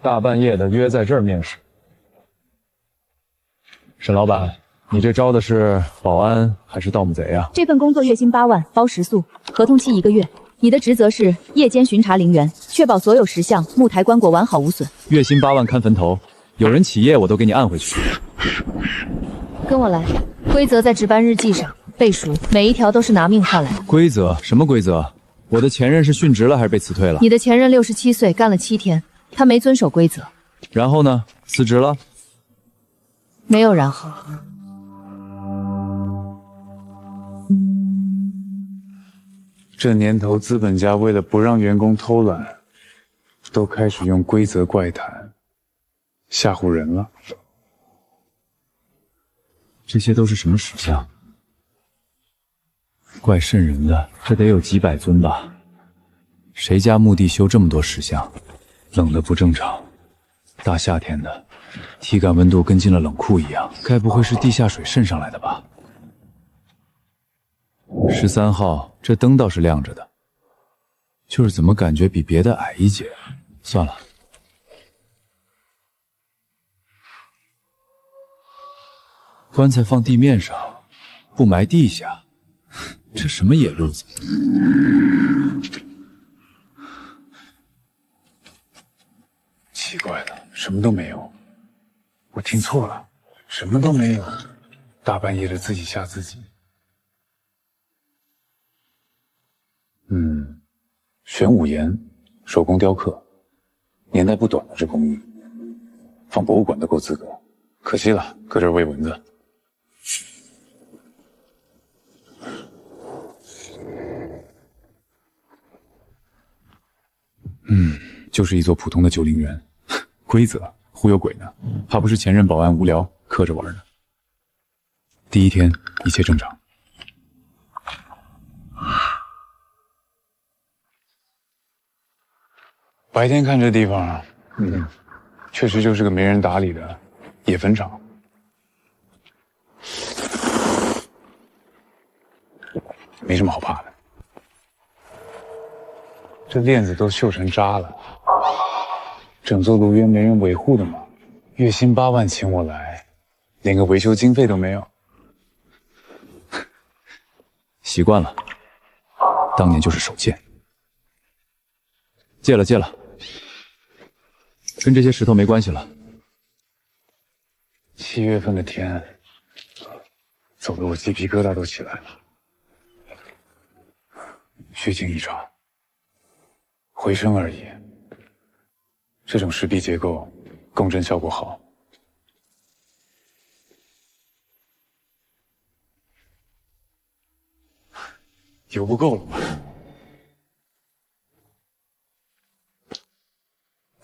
大半夜的约在这儿面试。沈老板，你这招的是保安还是盗墓贼啊？这份工作月薪8万，包食宿，合同期1个月。你的职责是夜间巡查陵园，确保所有石像、木台、棺椁完好无损。月薪8万看坟头，有人起夜我都给你按回去。跟我来，规则在值班日记上背熟，每一条都是拿命换来的。规则？什么规则？我的前任是殉职了还是被辞退了？你的前任67岁，干了7天，他没遵守规则。然后呢？辞职了？没有然后。这年头，资本家为了不让员工偷懒，都开始用规则怪谈吓唬人了。这些都是什么石像？怪瘆人的，这得有几百尊吧？谁家墓地修这么多石像？冷的不正常，大夏天的，体感温度跟进了冷库一样。该不会是地下水渗上来的吧？13号，这灯倒是亮着的，就是怎么感觉比别的矮一截？算了。棺材放地面上，不埋地下，这什么野路子？奇怪了，什么都没有。我听错了，什么都没有。大半夜的自己吓自己。玄武岩，手工雕刻，年代不短了。这工艺放博物馆都够资格，可惜了，搁这儿喂蚊子。就是一座普通的旧陵园，规则忽悠鬼呢，怕不是前任保安无聊磕着玩呢。第1天一切正常。白天看这地方，确实就是个没人打理的野坟场。没什么好怕的，这链子都锈成渣了，整座庐园没人维护的嘛。月薪8万请我来，连个维修经费都没有。习惯了，当年就是手贱。戒了，跟这些石头没关系了。7月份的天，走得我鸡皮疙瘩都起来了。虚惊一场，回声而已。这种石壁结构，共振效果好。油不够了吧？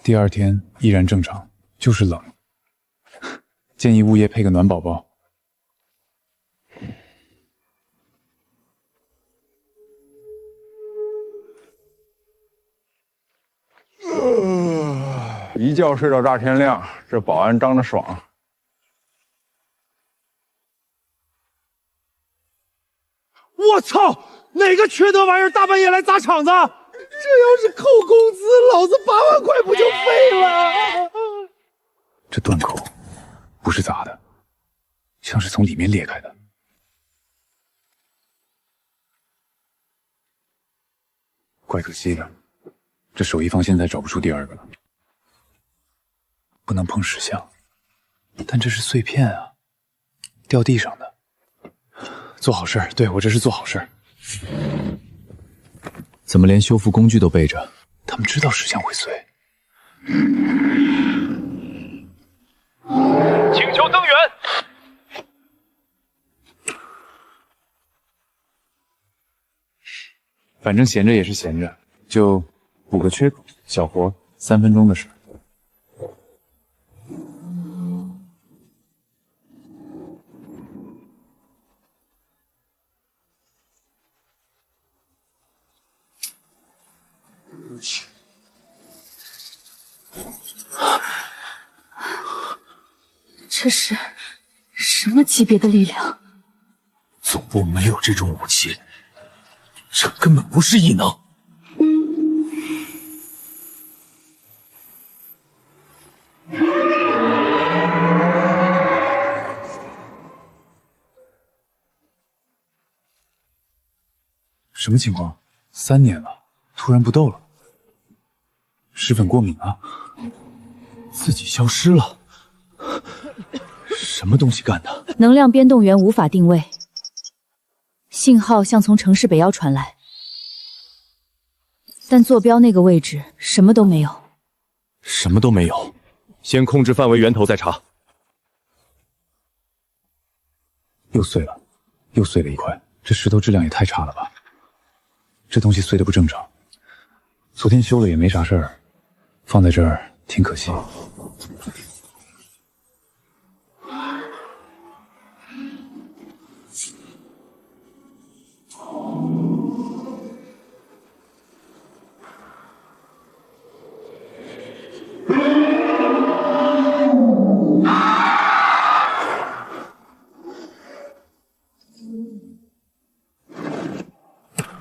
第2天依然正常，就是冷。建议物业配个暖宝宝。一觉睡到大天亮，这保安张得爽。我操！哪个缺德玩意儿大半夜来砸场子？这要是扣工资，老子8万块不就废了？这断口不是砸的，像是从里面裂开的。怪可惜的，这手艺坊现在找不出第2个了。不能碰石像，但这是碎片啊，掉地上的。做好事儿，对，我这是做好事儿。怎么连修复工具都备着？他们知道石像会碎。请求增援。反正闲着也是闲着，就补个缺口，小活，3分钟的事。这是什么级别的力量？总部没有这种武器，这根本不是异能。什么情况？3年了，突然不斗了？石粉过敏啊？自己消失了？什么东西干的？能量编动源无法定位，信号像从城市北腰传来，但坐标那个位置什么都没有。什么都没有，先控制范围源头再查。又碎了，又碎了一块。这石头质量也太差了吧！这东西碎的不正常。昨天修了也没啥事儿，放在这儿挺可惜。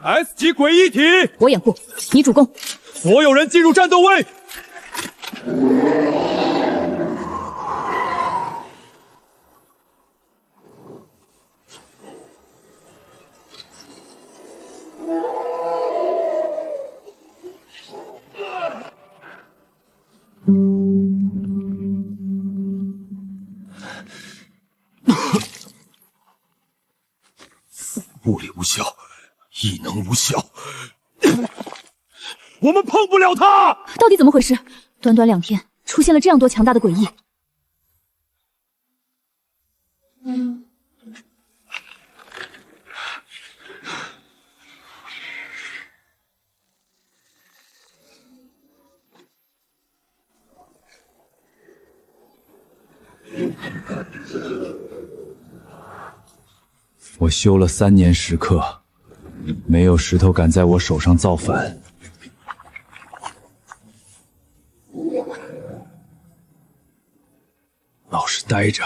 S 级诡异体，我掩护，你主攻。所有人进入战斗位。物理无效，异能无效，我们碰不了他。到底怎么回事？短短2天，出现了这样多强大的诡异。我修了3年石刻，没有石头敢在我手上造反。老实待着。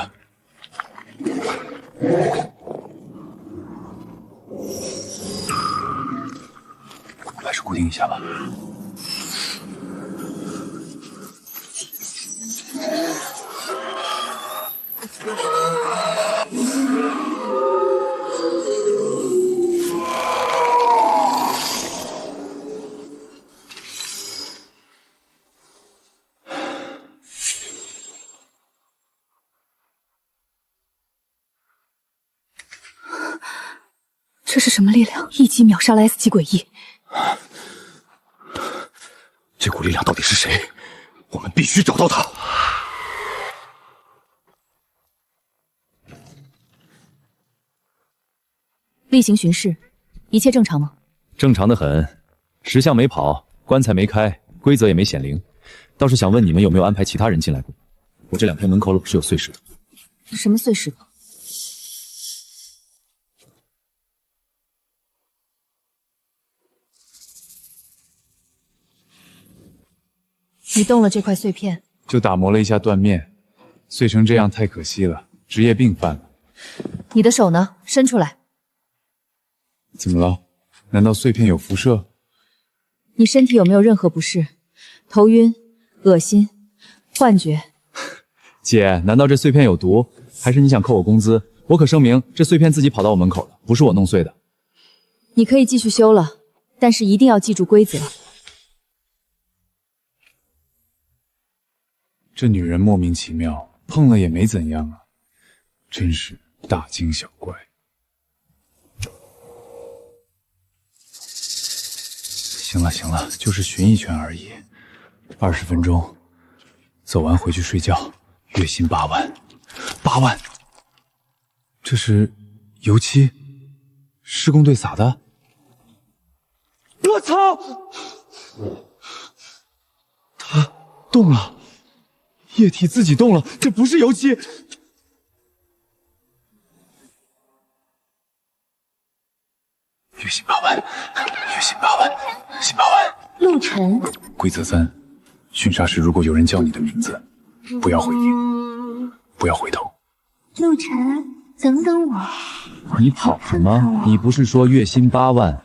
还是固定一下吧。这是什么力量？一击秒杀了 S 级诡异。这股力量到底是谁？我们必须找到他。例行巡视，一切正常吗？正常的很，石像没跑，棺材没开，规则也没显灵。倒是想问你们有没有安排其他人进来过？我这2天门口是有碎石的。什么碎石头？你动了这块碎片，就打磨了一下断面，碎成这样太可惜了，职业病犯了。你的手呢？伸出来。怎么了？难道碎片有辐射？你身体有没有任何不适？头晕、恶心、幻觉？姐，难道这碎片有毒？还是你想扣我工资？我可声明，这碎片自己跑到我门口了，不是我弄碎的。你可以继续修了，但是一定要记住规则。这女人莫名其妙，碰了也没怎样啊，真是大惊小怪。行了行了，就是巡一圈而已，20分钟，走完回去睡觉。月薪8万，8万，这是油漆，施工队撒的。我操！它动了。液体自己动了，这不是油漆。月薪8万，月薪8万，薪8万。陆晨，规则3：巡查时如果有人叫你的名字，不要回应，不要回头。陆晨，等等我。你跑什么？你不是说月薪8万，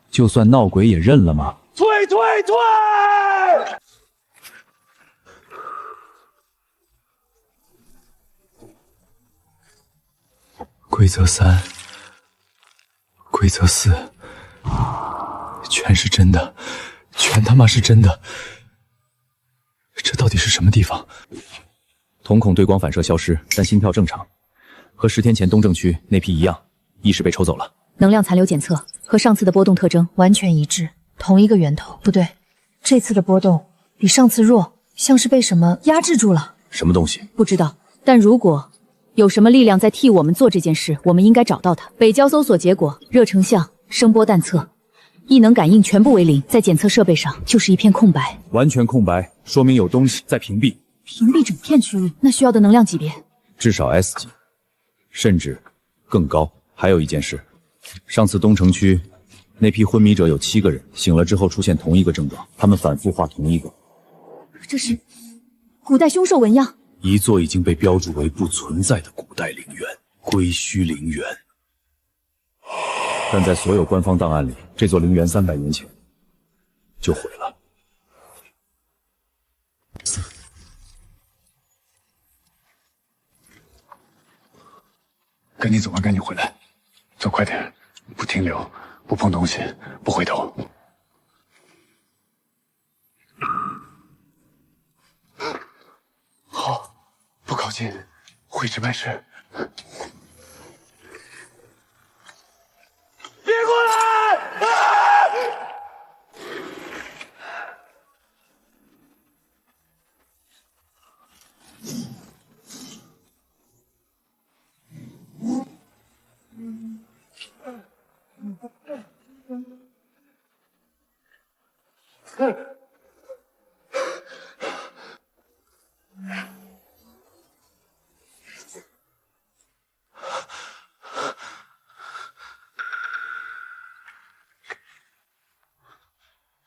就算闹鬼也认了吗？退！规则3，规则4。全是真的，全他妈是真的。这到底是什么地方？瞳孔对光反射消失，但心跳正常，和10天前东正区那批一样，意识被抽走了。能量残留检测和上次的波动特征完全一致，同一个源头。不对，这次的波动比上次弱，像是被什么压制住了。什么东西？不知道，但如果有什么力量在替我们做这件事，我们应该找到它。北郊搜索结果，热成像、声波探测、异能感应全部为0，在检测设备上就是一片空白，完全空白，说明有东西在屏蔽。屏蔽整片区域，那需要的能量级别至少 S 级，甚至更高。还有一件事，上次东城区那批昏迷者有7个人，醒了之后出现同一个症状，他们反复画同一个。这是古代凶兽纹样，一座已经被标注为不存在的古代陵园——归墟陵园。但在所有官方档案里，这座陵园300年前就毁了。赶紧走吧，赶紧回来，走快点，不停留，不碰东西，不回头。好，不靠近，会值班室。别过来！啊！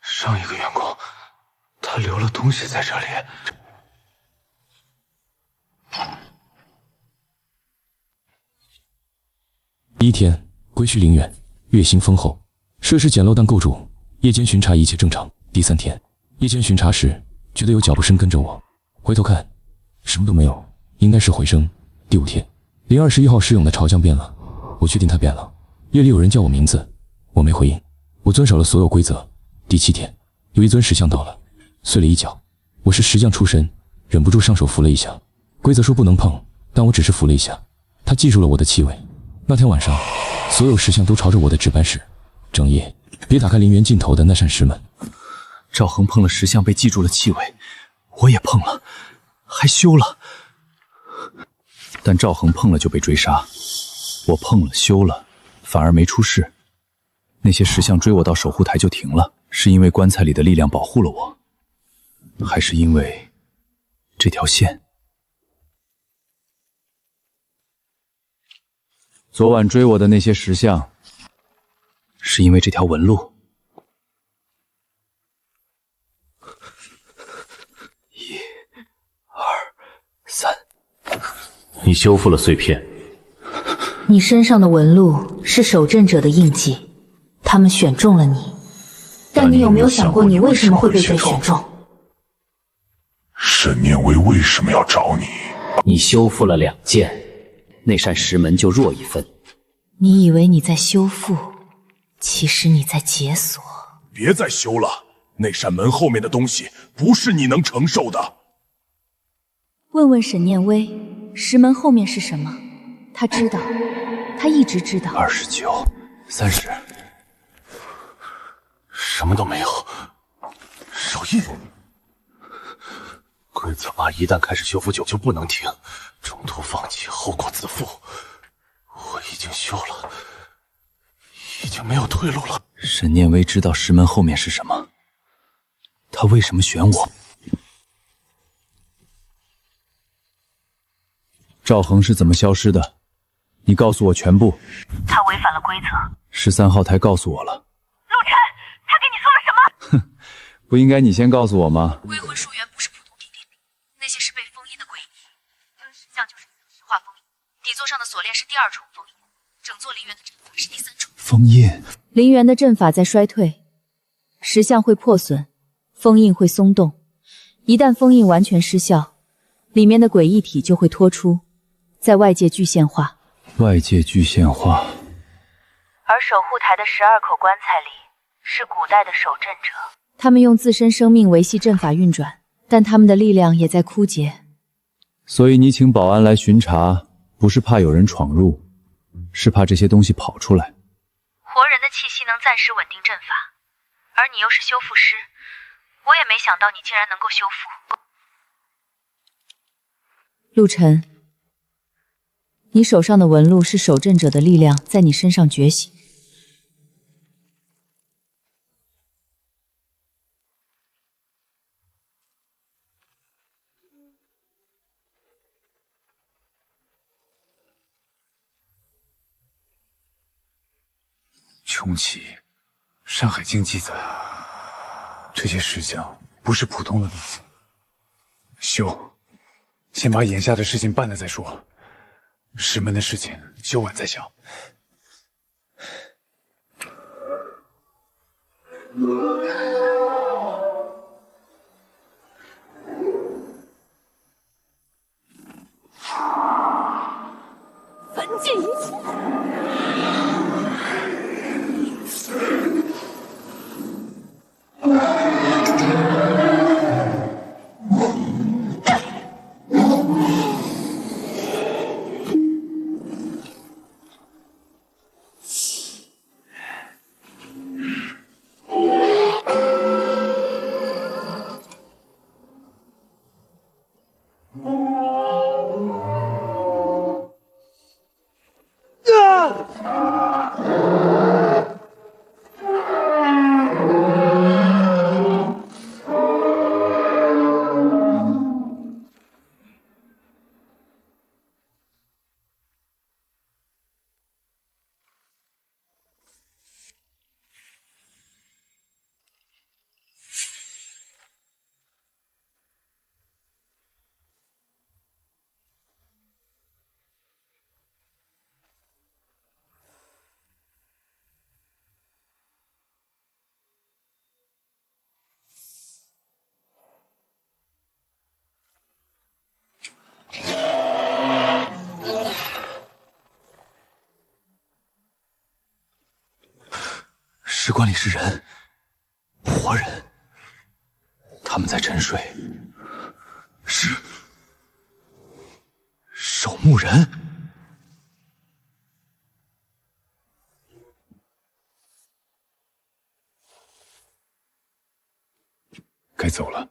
上一个员工，他留了东西在这里。第1天，归墟陵园，月薪丰厚，设施简陋但构筑，夜间巡查一切正常。第3天，夜间巡查时，觉得有脚步声跟着我，回头看，什么都没有，应该是回声。第5天，021号石勇的朝向变了，我确定他变了。夜里有人叫我名字，我没回应，我遵守了所有规则。第7天，有一尊石像到了，碎了一角，我是石匠出身，忍不住上手扶了一下。规则说不能碰，但我只是扶了一下，他记住了我的气味。那天晚上，所有石像都朝着我的值班室，整夜别打开陵园尽头的那扇石门。赵恒碰了石像，被记住了气味，我也碰了，还修了。但赵恒碰了就被追杀，我碰了修了，反而没出事。那些石像追我到守护台就停了，是因为棺材里的力量保护了我，还是因为这条线？昨晚追我的那些石像，是因为这条纹路。1、2、3，你修复了碎片。你身上的纹路是守镇者的印记，他们选中了你。但你有没有想过，你为什么会被选中？沈念威为什么要找你？你修复了2件。那扇石门就弱1分。你以为你在修复，其实你在解锁。别再修了，那扇门后面的东西不是你能承受的。问问沈念威，石门后面是什么？他知道，他一直知道。29、30，什么都没有。手印。规则8一旦开始修复就不能停，中途放弃后果自负。我已经修了，已经没有退路了。沈念威知道石门后面是什么，他为什么选我？赵恒是怎么消失的？你告诉我全部。他违反了规则。13号台告诉我了。陆晨，他给你说了什么？哼，不应该你先告诉我吗？归魂树源不是普通地点，那些是被封印的鬼翼，石像就是石化封印，底座上的锁链是第2重封印，整座陵园的阵法是第3重封印。陵园的阵法在衰退，石像会破损，封印会松动，一旦封印完全失效，里面的鬼异体就会脱出，在外界具现化。外界具现化。而守护台的12口棺材里，是古代的守阵者。他们用自身生命维系阵法运转，但他们的力量也在枯竭。所以你请保安来巡查，不是怕有人闯入，是怕这些东西跑出来。活人的气息能暂时稳定阵法，而你又是修复师，我也没想到你竟然能够修复。陆晨，你手上的纹路是守阵者的力量在你身上觉醒。穷奇，《山海经》记载，这些石像不是普通的东西。修，先把眼下的事情办了再说。师门的事情，休晚再想。焚尽一切。石棺里是人，活人，他们在沉睡，是守墓人。该走了。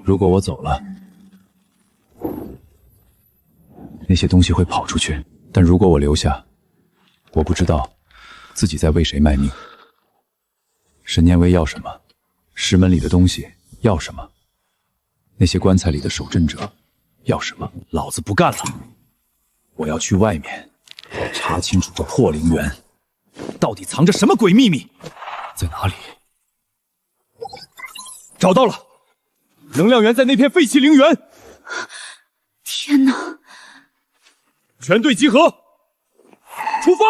如果我走了，那些东西会跑出去；但如果我留下，我不知道自己在为谁卖命。沈念威要什么？石门里的东西要什么？那些棺材里的守阵者要什么？老子不干了！我要去外面查清楚这破陵园到底藏着什么鬼秘密，在哪里？找到了，能量源在那片废弃陵园。天哪！全队集合，出发！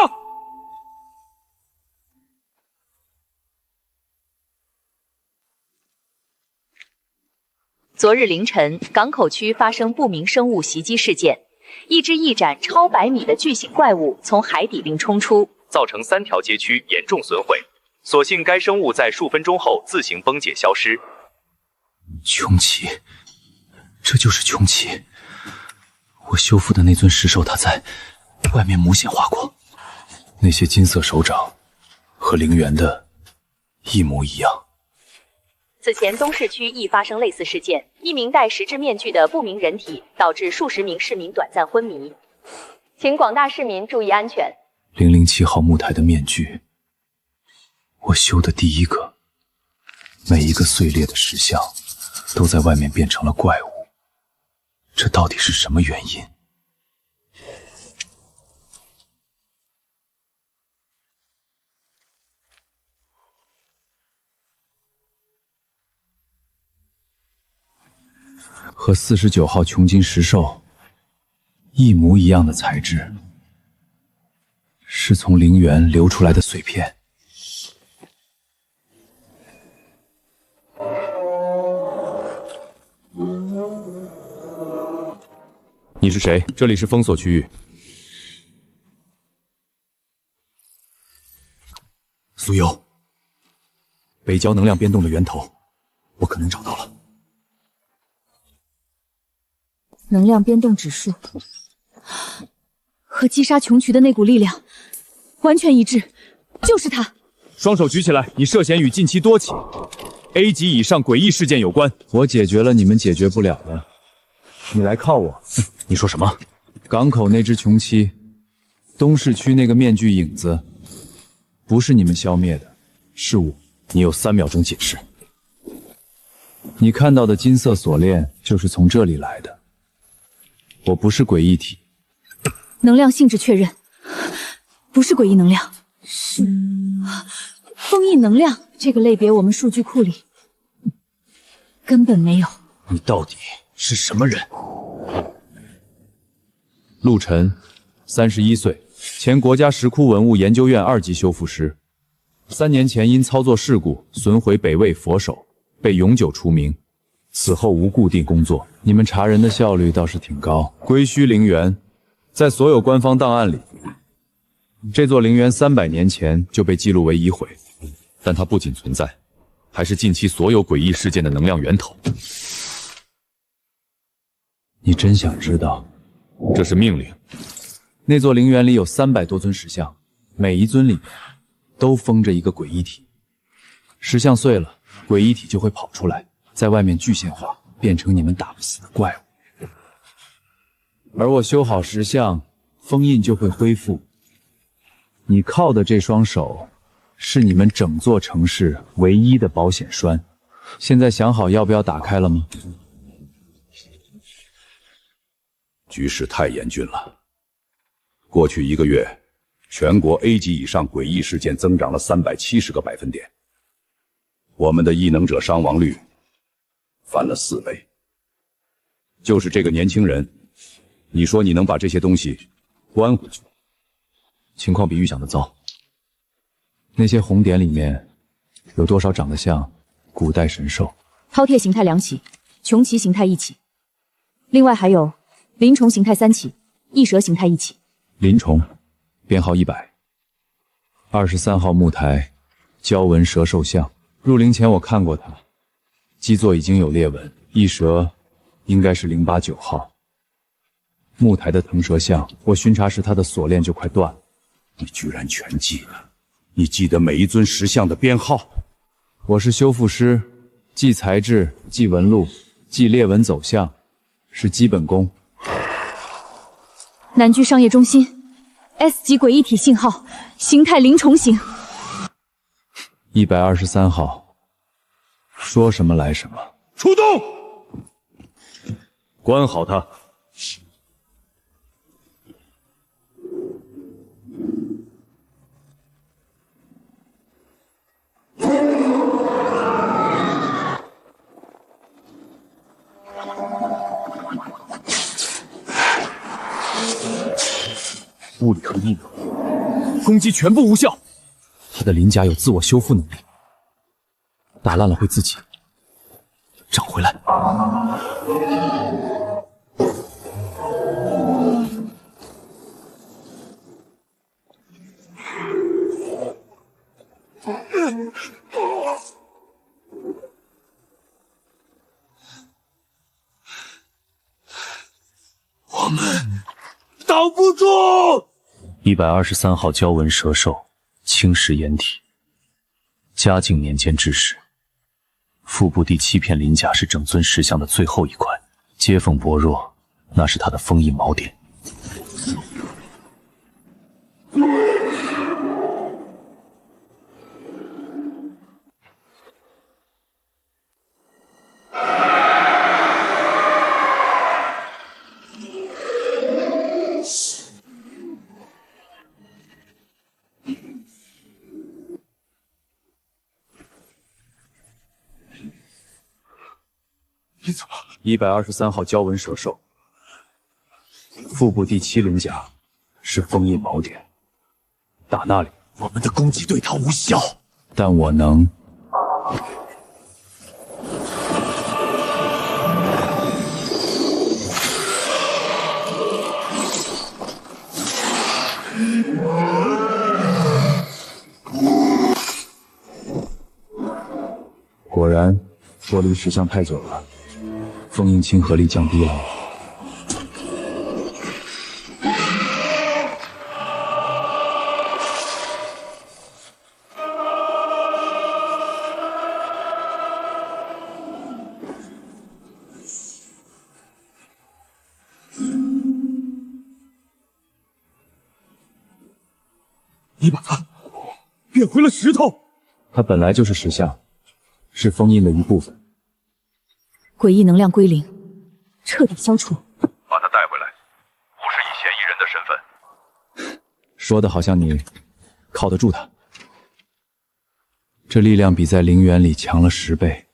昨日凌晨，港口区发生不明生物袭击事件，一只翼展超100米的巨型怪物从海底并冲出，造成3条街区严重损毁。所幸该生物在数分钟后自行崩解消失。穷奇，这就是穷奇。我修复的那尊石兽，它在外面无限划过。那些金色手掌和陵园的一模一样。此前东市区亦发生类似事件，一名戴实质面具的不明人体导致数十名市民短暂昏迷，请广大市民注意安全。007号木台的面具，我修的第一个，每一个碎裂的石像都在外面变成了怪物，这到底是什么原因？和49号琼金石兽一模一样的材质，是从陵园流出来的碎片。你是谁？这里是封锁区域。苏幽，北郊能量变动的源头，我可能找到了。能量变动指数和击杀穷渠的那股力量完全一致，就是他。双手举起来，你涉嫌与近期多起 A 级以上诡异事件有关。我解决了你们解决不了的，你来靠我。你说什么？港口那只穷七，东市区那个面具影子，不是你们消灭的，是我。你有3秒钟解释。你看到的金色锁链就是从这里来的。我不是诡异体。能量性质确认，不是诡异能量，是封印能量。这个类别我们数据库里根本没有。你到底是什么人？陆晨，31岁，前国家石窟文物研究院2级修复师。3年前因操作事故损毁北魏佛手，被永久除名。此后无固定工作。你们查人的效率倒是挺高。归墟陵园，在所有官方档案里，这座陵园300年前就被记录为已毁，但它不仅存在，还是近期所有诡异事件的能量源头。你真想知道？这是命令。那座陵园里有300多尊石像，每一尊里面都封着一个诡异体。石像碎了，诡异体就会跑出来，在外面具现化，变成你们打不死的怪物。而我修好石像，封印就会恢复。你靠的这双手，是你们整座城市唯一的保险栓。现在想好要不要打开了吗？局势太严峻了。过去1个月，全国 A 级以上诡异事件增长了370个百分点，我们的异能者伤亡率翻了4倍。就是这个年轻人，你说你能把这些东西关回去？情况比预想的糟。那些红点里面有多少长得像古代神兽？饕餮形态2起，穷奇形态1起，另外还有鳞虫形态3起，异蛇形态1起。鳞虫，编号100，23号木台，蛟纹蛇兽像。入陵前我看过它，基座已经有裂纹。异蛇应该是089号。木台的腾蛇像，我巡查时它的锁链就快断了。你居然全记得？你记得每一尊石像的编号？我是修复师，记材质，记纹路，记裂纹走向，是基本功。南居商业中心 S 级诡异体信号，形态鳞虫形。123号，说什么来什么。出动！关好它。物理和异能攻击全部无效。他的鳞甲有自我修复能力，打烂了会自己长回来。我们挡不住！123号蛟纹蛇兽，青石掩体，嘉靖年间制石。腹部第7片鳞甲是整尊石像的最后一块，接缝薄弱，那是它的封印锚点。你怎么？123号蛟纹蛇兽，腹部第7鳞甲是封印锚点，打那里，我们的攻击对它无效，但我能。脱离石像太久了，封印亲和力降低了。你把它变回了石头。它本来就是石像，是封印的一部分。诡异能量归零，彻底消除。把他带回来，不是以嫌疑人的身份。说的好像你靠得住他。这力量比在陵园里强了10倍。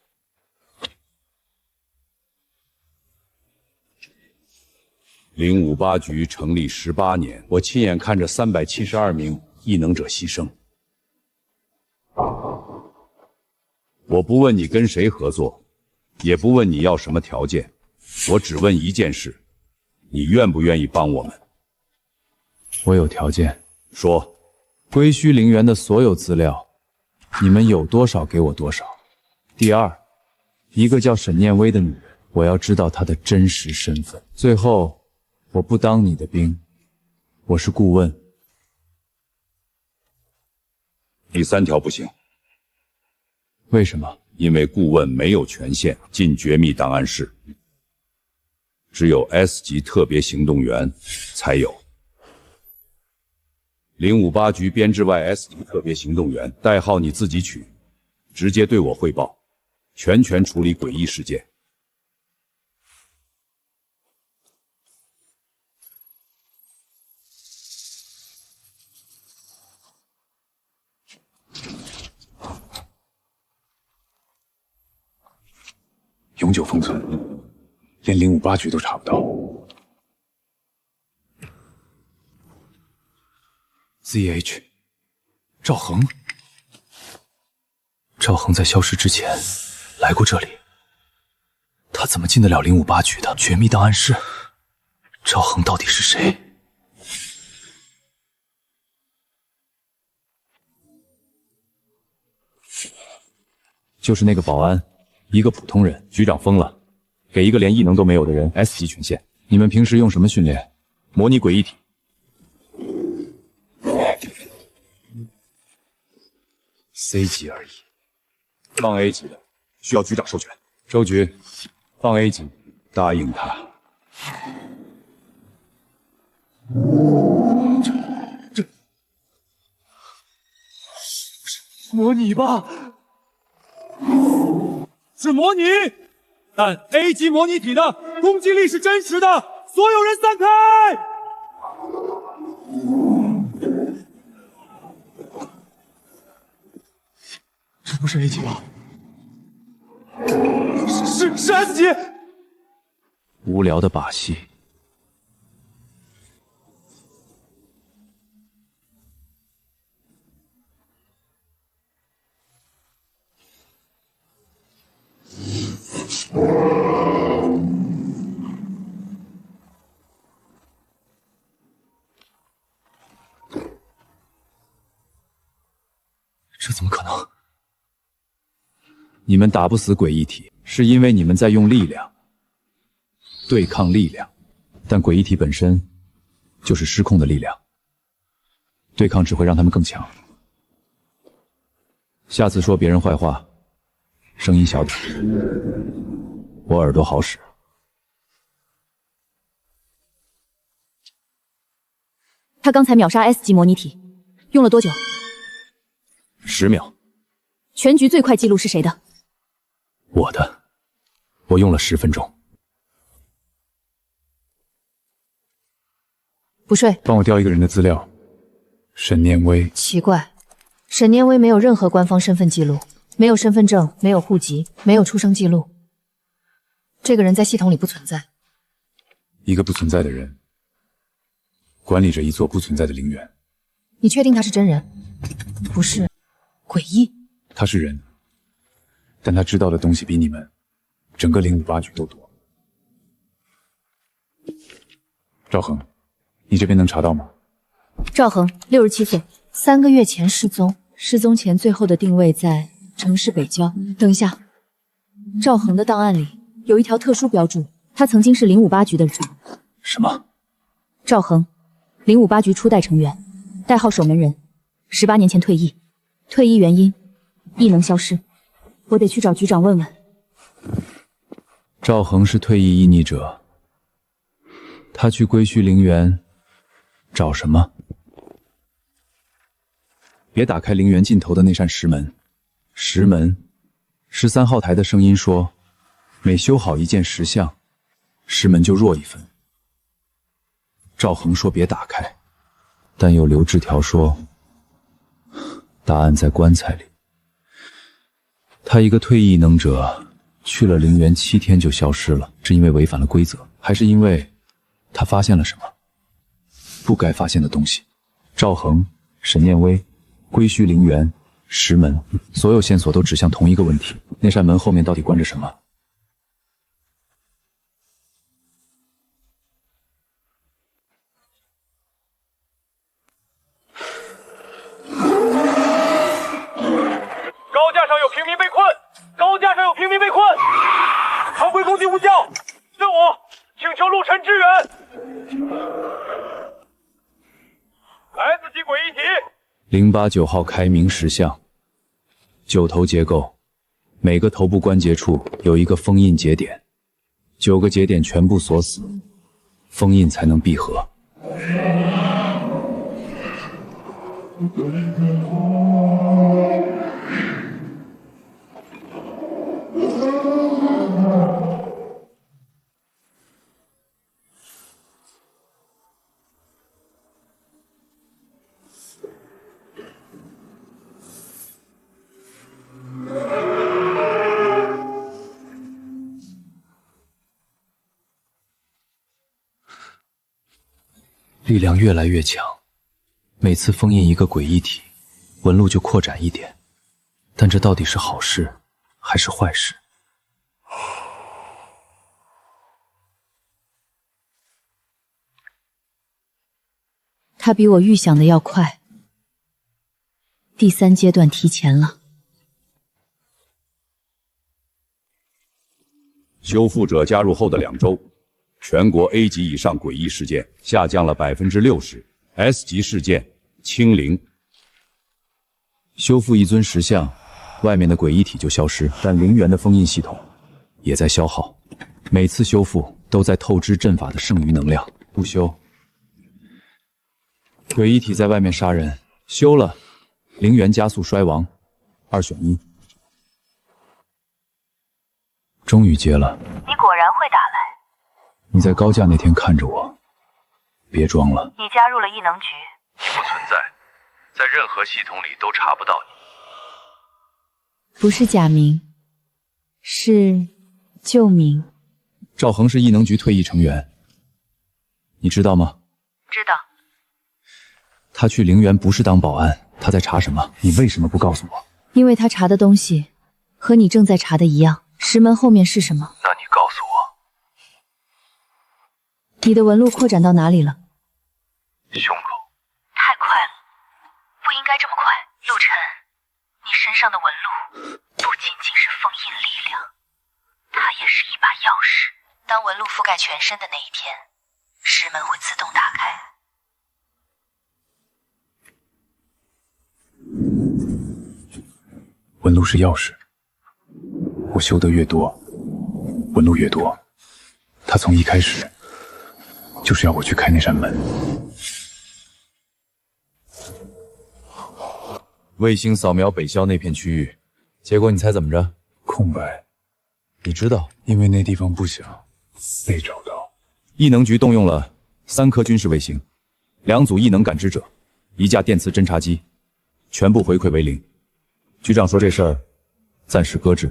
058局成立18年，我亲眼看着372名异能者牺牲。我不问你跟谁合作，也不问你要什么条件，我只问一件事：你愿不愿意帮我们？我有条件。说。归墟陵园的所有资料，你们有多少给我多少。第二，一个叫沈念薇的女人，我要知道她的真实身份。最后，我不当你的兵，我是顾问。第3条不行。为什么？因为顾问没有权限进绝密档案室，只有 S 级特别行动员才有。058局编制外 S 级特别行动员，代号你自己取，直接对我汇报，全权处理诡异事件。永久封存，连058局都查不到。ZH， 赵恒，赵恒在消失之前来过这里，他怎么进得了058局的绝密档案室？赵恒到底是谁？就是那个保安。一个普通人，局长疯了，给一个连异能都没有的人 S 级权限。你们平时用什么训练？模拟诡异体。C 级而已，放 A 级的需要局长授权。周局，放 A 级，答应他。这模拟吧。是模拟，但 A 级模拟体的攻击力是真实的。所有人散开！这不是 A 级吧？是 S 级。无聊的把戏。这怎么可能？你们打不死诡异体，是因为你们在用力量对抗力量，但诡异体本身就是失控的力量，对抗只会让他们更强。下次说别人坏话，声音小点，我耳朵好使。他刚才秒杀 S 级模拟体，用了多久？10秒。全局最快记录是谁的？我的，我用了10分钟。不睡，帮我调一个人的资料。沈念薇。奇怪，沈念薇没有任何官方身份记录，没有身份证，没有户籍，没有出生记录。这个人在系统里不存在。一个不存在的人，管理着一座不存在的陵园。你确定他是真人？不是诡异？他是人，但他知道的东西比你们整个058局都多。赵恒，你这边能查到吗？赵恒，67岁，3个月前失踪，失踪前最后的定位在城市北郊。等一下，赵恒的档案里有一条特殊标注，他曾经是058局的人。什么？赵恒，058局初代成员，代号守门人，18年前退役，退役原因异能消失。我得去找局长问问。赵恒是退役异逆者，他去归墟陵园找什么？别打开陵园尽头的那扇石门。石门，13号台的声音说，每修好一件石像，石门就弱一分。赵恒说别打开，但又留纸条说，答案在棺材里。他一个退役异能者，去了陵园7天就消失了，是因为违反了规则，还是因为他发现了什么不该发现的东西？赵恒、沈念威、归墟陵园、石门，所有线索都指向同一个问题：那扇门后面到底关着什么？高架上有平民被困！高架上有平民被困！常规攻击无效，救我！请求陆晨支援。S 级诡异体。089号开明石像，9头结构，每个头部关节处有一个封印节点，9个节点全部锁死，封印才能闭合。力量越来越强，每次封印一个诡异体，纹路就扩展一点。但这到底是好事还是坏事？他比我预想的要快，第3阶段提前了。修复者加入后的2周，全国 A 级以上诡异事件下降了60%，S 级事件清零。修复一尊石像，外面的诡异体就消失，但陵园的封印系统也在消耗，每次修复都在透支阵法的剩余能量。不修，诡异体在外面杀人；修了，陵园加速衰亡，2选1。终于接了。你果然会打来。你在高架那天看着我，别装了。你加入了异能局，你不存在，在任何系统里都查不到你。不是假名，是旧名。赵恒是异能局退役成员，你知道吗？知道。他去陵园不是当保安，他在查什么？你为什么不告诉我？因为他查的东西和你正在查的一样。石门后面是什么？那你告诉我。你的纹路扩展到哪里了？胸口。太快了，不应该这么快。陆晨，你身上的纹路不仅仅是封印力量，它也是一把钥匙。当纹路覆盖全身的那一天，石门会自动打开。纹路是钥匙，我修得越多，纹路越多。他从一开始就是要我去开那扇门。卫星扫描北郊那片区域，结果你猜怎么着？空白。你知道，因为那地方不想被找到。异能局动用了3颗军事卫星，2组异能感知者，1架电磁侦察机，全部回馈为0。局长说这事儿暂时搁置。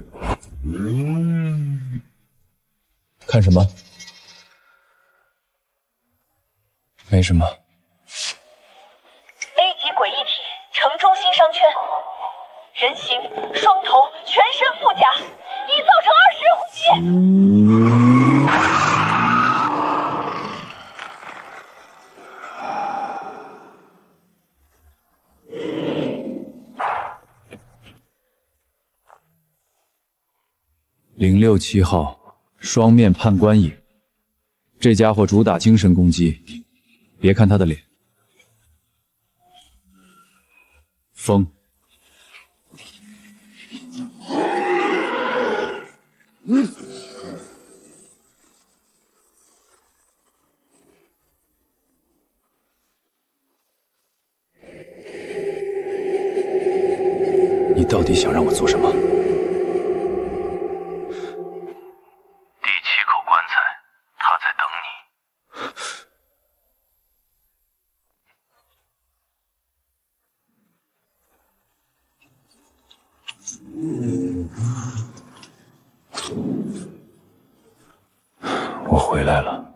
看什么？没什么。 A 级诡异体呈中心商圈，人形、双头、全身腹甲，已造成20呼吸。067号双面判官影，这家伙主打精神攻击，别看他的脸。风。你到底想让我做什么？第7口棺材，他在等你。我回来了。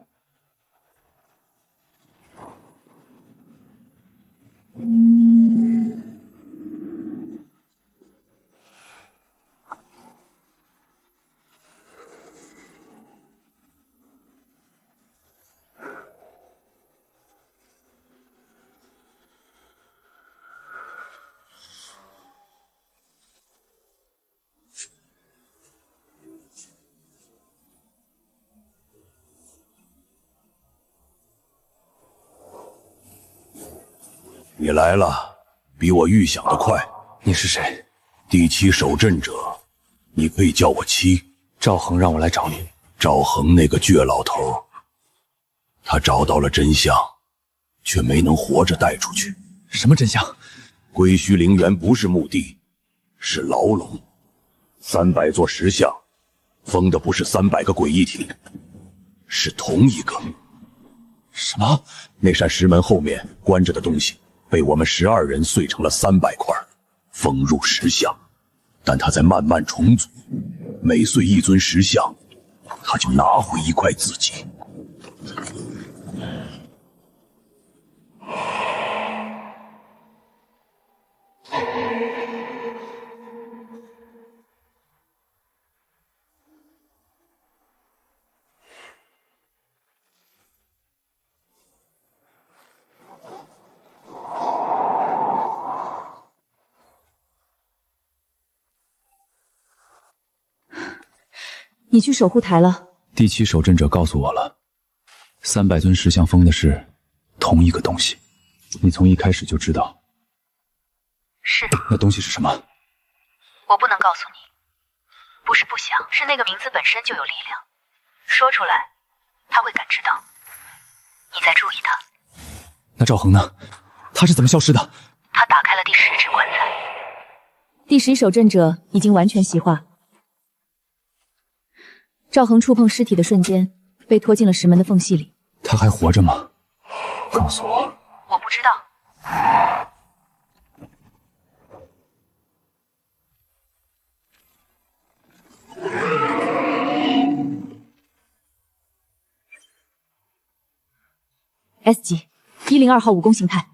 你来了，比我预想的快。你是谁？第7守镇者，你可以叫我七。赵恒让我来找你。赵恒那个倔老头，他找到了真相，却没能活着带出去。什么真相？归墟陵园不是墓地，是牢笼。300座石像，封的不是300个诡异体，是同一个。什么？那扇石门后面关着的东西，被我们12人碎成了300块，封入石像。但他在慢慢重组，每碎一尊石像，他就拿回一块自己。你去守护台了。第7守镇者告诉我了，300尊石像封的是同一个东西。你从一开始就知道。是。那东西是什么？我不能告诉你，不是不想，是那个名字本身就有力量，说出来他会感知到。你在注意他。那赵恒呢？他是怎么消失的？他打开了第10只棺材。第10守镇者已经完全习化。赵恒触碰尸体的瞬间，被拖进了石门的缝隙里。他还活着吗？告诉我。我不知道。S 级102号武功形态。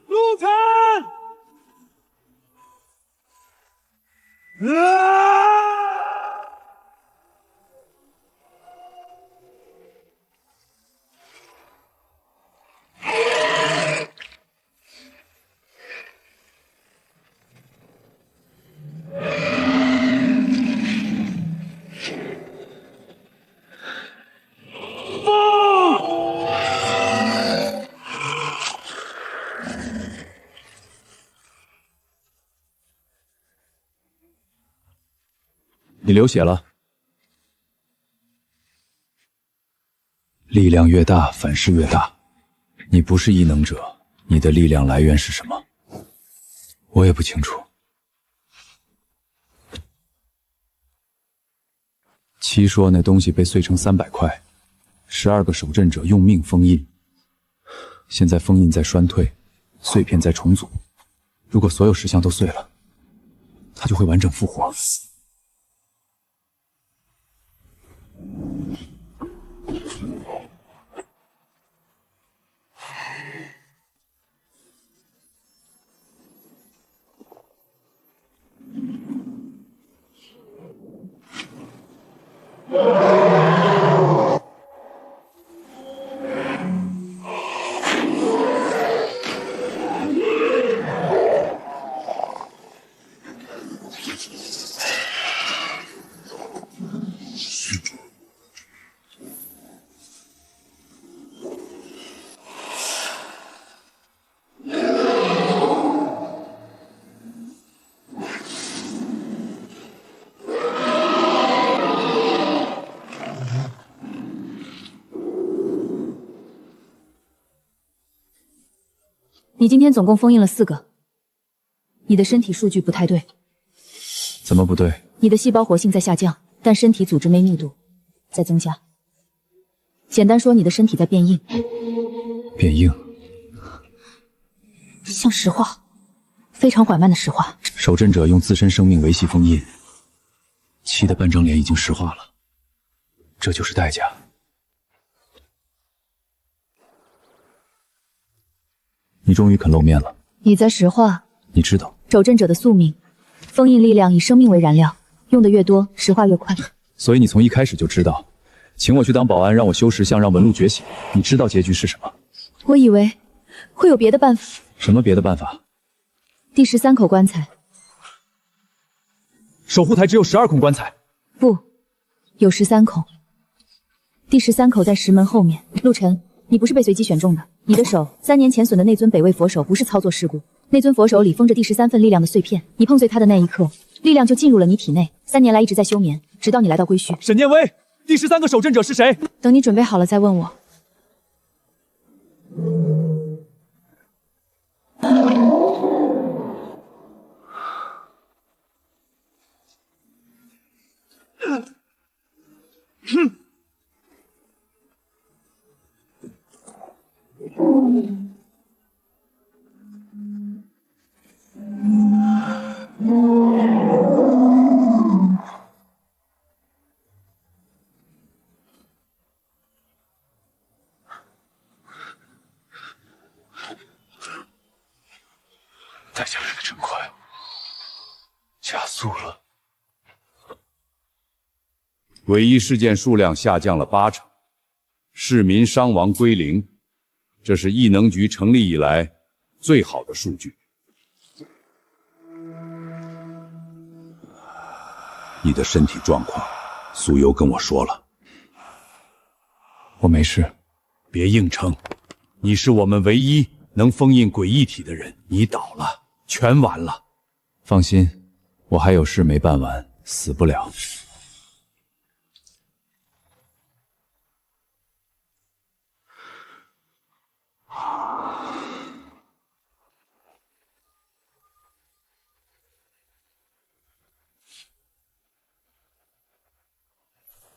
陆晨！你流血了。力量越大，反噬越大。你不是异能者，你的力量来源是什么？我也不清楚。七说那东西被碎成300块，12个守镇者用命封印。现在封印在衰退，碎片在重组。如果所有石像都碎了，它就会完整复活。你今天总共封印了4个，你的身体数据不太对。怎么不对？你的细胞活性在下降，但身体组织酶密度在增加。简单说，你的身体在变硬。变硬？像石化，非常缓慢的石化。守阵者用自身生命维系封印，气的半张脸已经石化了，这就是代价。你终于肯露面了。你在石化？你知道，守阵者的宿命，封印力量以生命为燃料，用的越多，石化越快。所以你从一开始就知道，请我去当保安，让我修石像，让纹路觉醒。你知道结局是什么？我以为会有别的办法。什么别的办法？第13口棺材。守护台只有12孔棺材。不，有13孔。第13口在石门后面。陆晨，你不是被随机选中的，你的手3年前损的那尊北魏佛手不是操作事故，那尊佛手里封着第13份力量的碎片，你碰碎它的那一刻，力量就进入了你体内。3年来一直在休眠，直到你来到归墟。沈念威，第13个守阵者是谁？等你准备好了再问我。代价来的真快，加速了。诡异事件数量下降了80%，市民伤亡归0，这是异能局成立以来最好的数据。你的身体状况，苏优跟我说了。我没事。别硬撑，你是我们唯一能封印诡异体的人，你倒了，全完了。放心，我还有事没办完，死不了。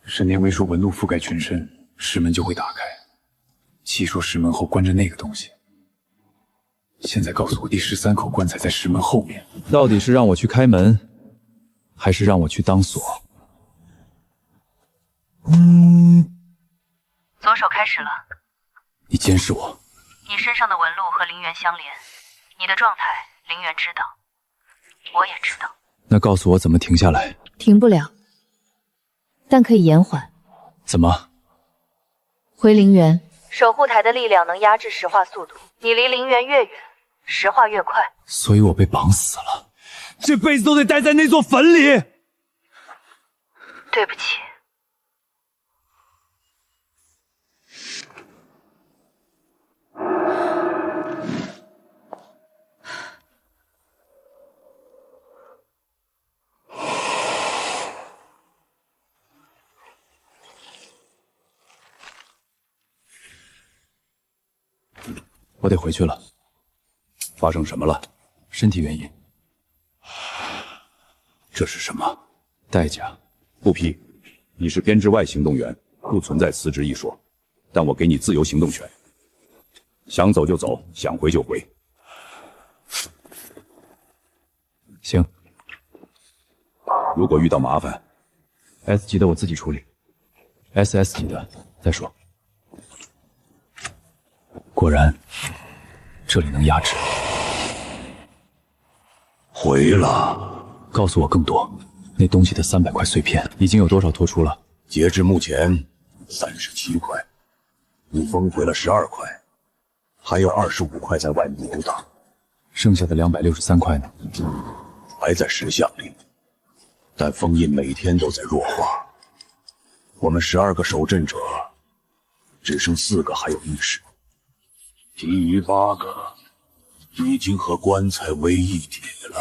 沈念威说纹路覆盖全身，石门就会打开。七说石门后关着那个东西。现在告诉我，第13口棺材在石门后面。到底是让我去开门，还是让我去当锁？左手开始了。你监视我。你身上的纹路和陵园相连，你的状态陵园知道，我也知道。那告诉我怎么停下来？停不了，但可以延缓。怎么？回陵园。守护台的力量能压制石化速度，你离陵园越远，石化越快。所以我被绑死了，这辈子都得待在那座坟里。对不起。我得回去了。发生什么了？身体原因。这是什么？代价。不批。你是编制外行动员，不存在辞职一说，但我给你自由行动权，想走就走，想回就回。行。如果遇到麻烦 ，S 级的我自己处理 ，SS 级的再说。果然，这里能压制。回了。告诉我更多，那东西的300块碎片已经有多少脱出了？截至目前，37块，你封回了12块，还有25块在外面游荡，剩下的263块呢？还在石像里，但封印每天都在弱化。我们12个守阵者，只剩4个还有意识，其余8个已经和棺材为一体了。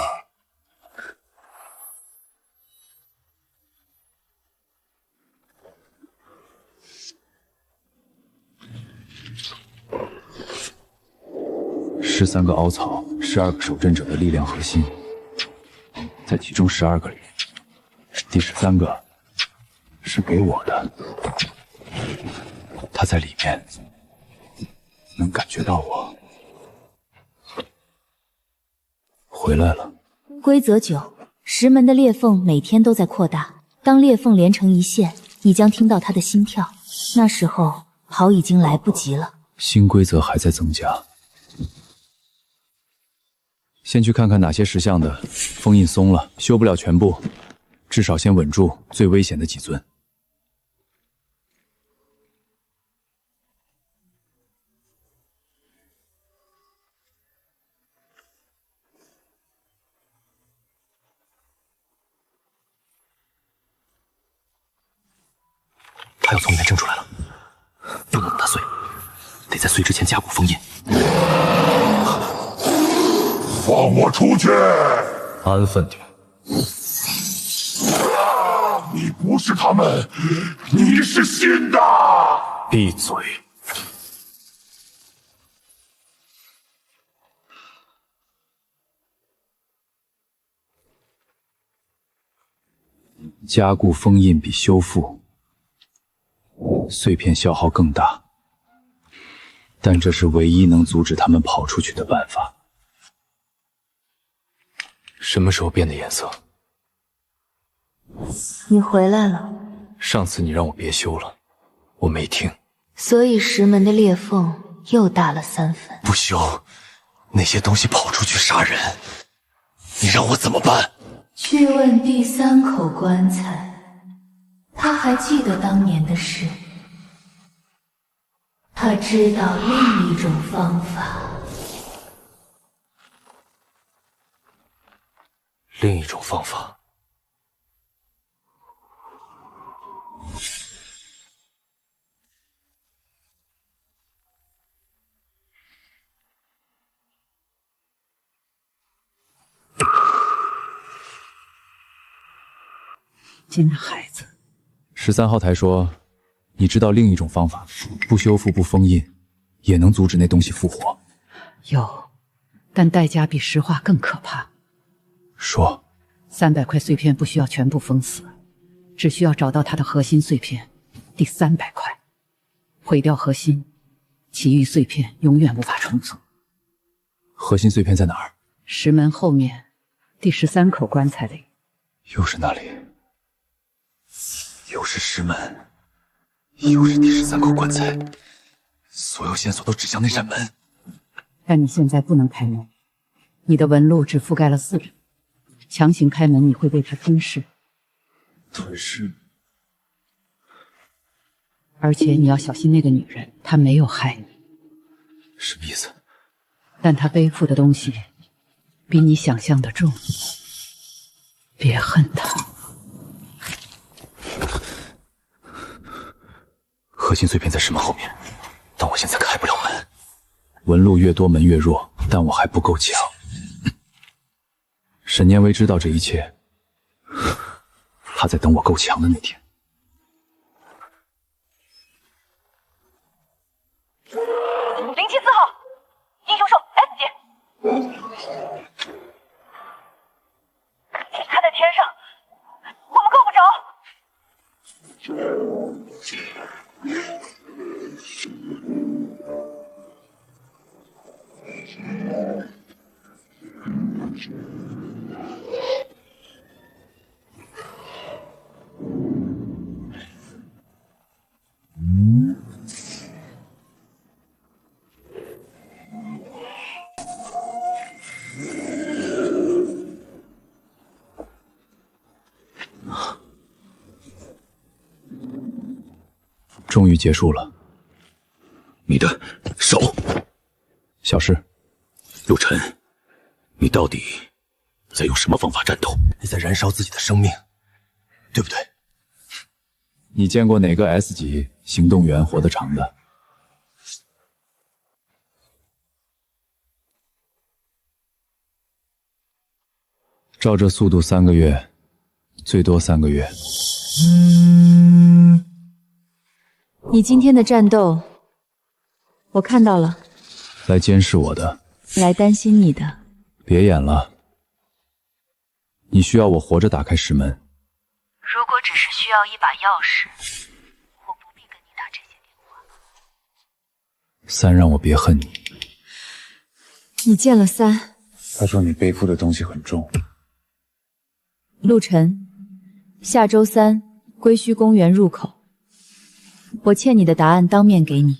13个凹槽，12个守阵者的力量核心，在其中12个里，第13个是给我的。他在里面能感觉到我回来了。规则9，石门的裂缝每天都在扩大，当裂缝连成一线，你将听到他的心跳，那时候跑已经来不及了。新规则还在增加，先去看看哪些石像的封印松了，修不了全部，至少先稳住最危险的几尊。他要从里面挣出来了，不能等他碎，得在碎之前加固封印。放我出去！安分点。你不是他们，你是新的。闭嘴！加固封印比修复碎片消耗更大，但这是唯一能阻止他们跑出去的办法。什么时候变的颜色？你回来了。上次你让我别修了，我没听。所以石门的裂缝又大了3分。不修，那些东西跑出去杀人，你让我怎么办？去问第3口棺材，他还记得当年的事，他知道另一种方法。另一种方法。金孩子，13号台说，你知道另一种方法，不修复不封印，也能阻止那东西复活。有，但代价比石化更可怕。说，300块碎片不需要全部封死，只需要找到它的核心碎片，第300块，毁掉核心，其余碎片永远无法重组。核心碎片在哪儿？石门后面，第13口棺材里。又是那里，又是石门，又是第13口棺材，所有线索都指向那扇门。但你现在不能开门，你的纹路只覆盖了4人，强行开门你会被它吞噬。吞噬？而且你要小心那个女人，她没有害你。什么意思？但她背负的东西比你想象的重，别恨她。核心碎片在石门后面，但我现在开不了门。纹路越多门越弱，但我还不够强。沈念威知道这一切，他在等我够强的那天。074号，英雄兽 S 级，他在天上，我们够不着。终于结束了。你的手，小事。陆晨，你到底在用什么方法战斗？你在燃烧自己的生命，对不对？你见过哪个 S 级行动员活得长的？照这速度，3个月，最多3个月。你今天的战斗，我看到了。来监视我的来担心你的。别演了，你需要我活着打开石门。如果只是需要一把钥匙，我不必跟你打这些电话。三让我别恨你。你见了三。他说你背负的东西很重。陆晨，下周3归墟公园入口，我欠你的答案当面给你。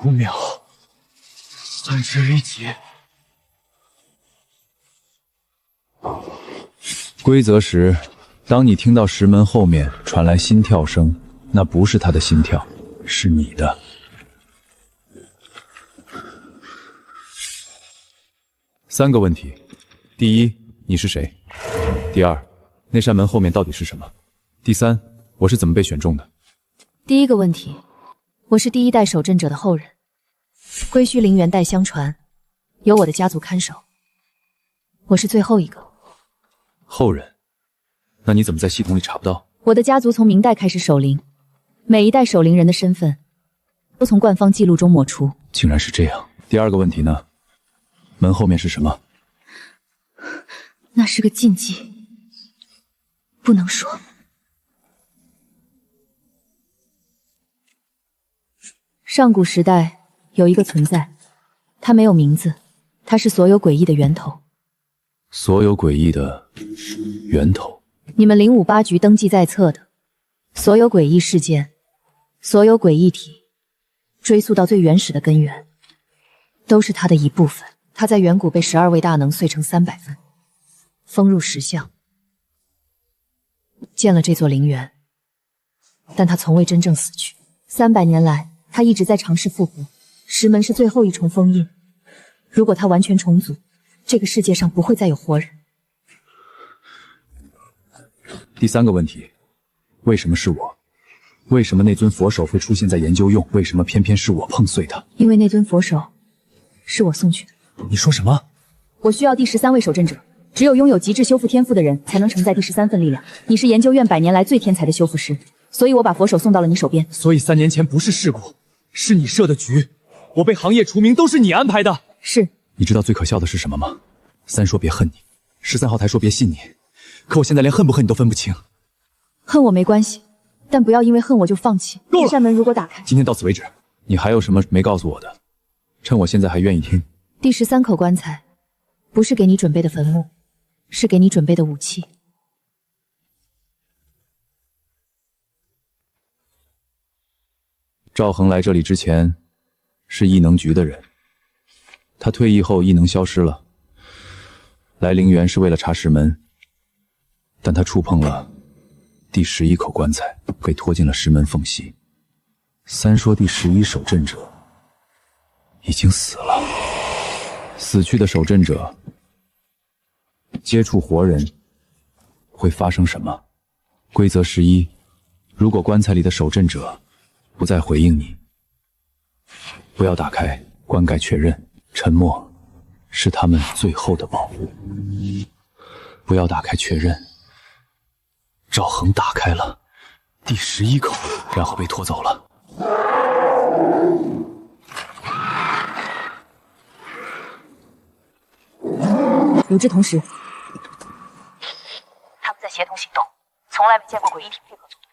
5秒，31级。规则时，当你听到石门后面传来心跳声，那不是他的心跳，是你的。3个问题：第一，你是谁？第二，那扇门后面到底是什么？第三，我是怎么被选中的？第一个问题，我是第1代守镇者的后人，归墟陵园代相传，由我的家族看守。我是最后一个。后人？那你怎么在系统里查不到？我的家族从明代开始守陵，每一代守陵人的身份都从官方记录中抹除。竟然是这样。第2个问题呢？门后面是什么？那是个禁忌，不能说。上古时代有一个存在，它没有名字，它是所有诡异的源头。所有诡异的源头。你们058局登记在册的所有诡异事件，所有诡异体，追溯到最原始的根源，都是它的一部分。它在远古被12位大能碎成300份，封入石像，建了这座陵园，但它从未真正死去。300年来，它一直在尝试复活。石门是最后一重封印，如果它完全重组，这个世界上不会再有活人。第3个问题，为什么是我？为什么那尊佛手会出现在研究用？为什么偏偏是我碰碎它？因为那尊佛手是我送去的。你说什么？我需要第13位守镇者，只有拥有极致修复天赋的人才能承载第13份力量。你是研究院100年来最天才的修复师，所以我把佛手送到了你手边。所以3年前不是事故，是你设的局，我被行业除名都是你安排的。是。你知道最可笑的是什么吗？3说别恨你，13号台说别信你，可我现在连恨不恨你都分不清。恨我没关系，但不要因为恨我就放弃。够了！这扇门如果打开，今天到此为止。你还有什么没告诉我的？趁我现在还愿意听。第13口棺材不是给你准备的坟墓，是给你准备的武器。赵恒来这里之前是异能局的人，他退役后异能消失了，来陵园是为了查石门，但他触碰了第11口棺材，被拖进了石门缝隙。3说第11守镇者已经死了，死去的守镇者接触活人会发生什么？规则11，如果棺材里的守镇者不再回应你，不要打开棺盖确认，沉默是他们最后的保护。不要打开确认。赵恒打开了第11口，然后被拖走了。与之同时，他们在协同行动，从来没见过诡异体配合作动。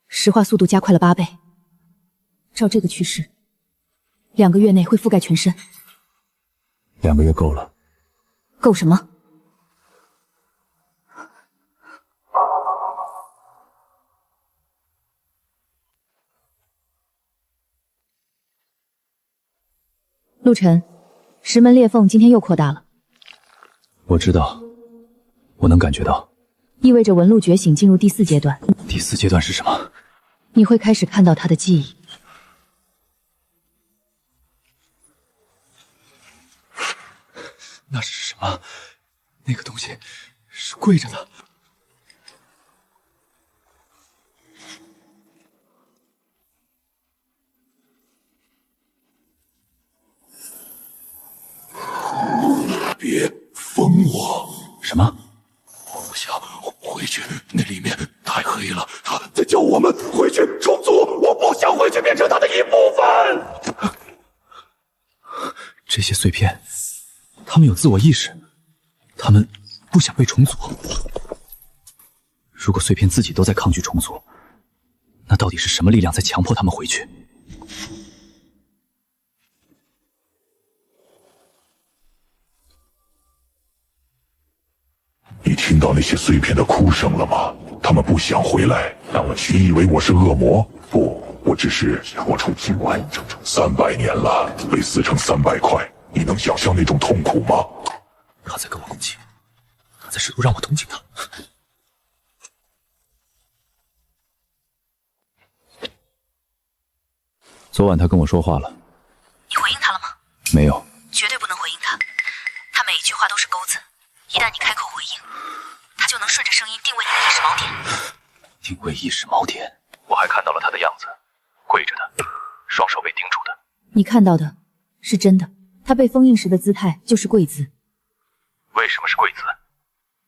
石化速度加快了8倍，照这个趋势，2个月内会覆盖全身。2个月够了。够什么？陆晨，石门裂缝今天又扩大了。我知道，我能感觉到，意味着纹路觉醒进入第4阶段。第4阶段是什么？你会开始看到他的记忆。那是什么？那个东西是跪着的。别封我！什么？我不想回去，那里面太黑了。他在叫我们回去重组，我不想回去变成他的一部分。这些碎片，他们有自我意识，他们不想被重组。如果碎片自己都在抗拒重组，那到底是什么力量在强迫他们回去？你听到那些碎片的哭声了吗？他们不想回来。你以为我是恶魔？不，我只是我重新完整300年了，被撕成300块。你能想象那种痛苦吗？他在跟我共情，他在试图让我同情他。昨晚他跟我说话了。你回应他了吗？没有。绝对不能回应他，他每一句话都是钩子，一旦你开口回应，他就能顺着声音定位你的意识锚点。定位意识锚点。我还看到了他的样子，跪着的，双手被钉住的。你看到的是真的，他被封印时的姿态就是跪姿。为什么是跪姿？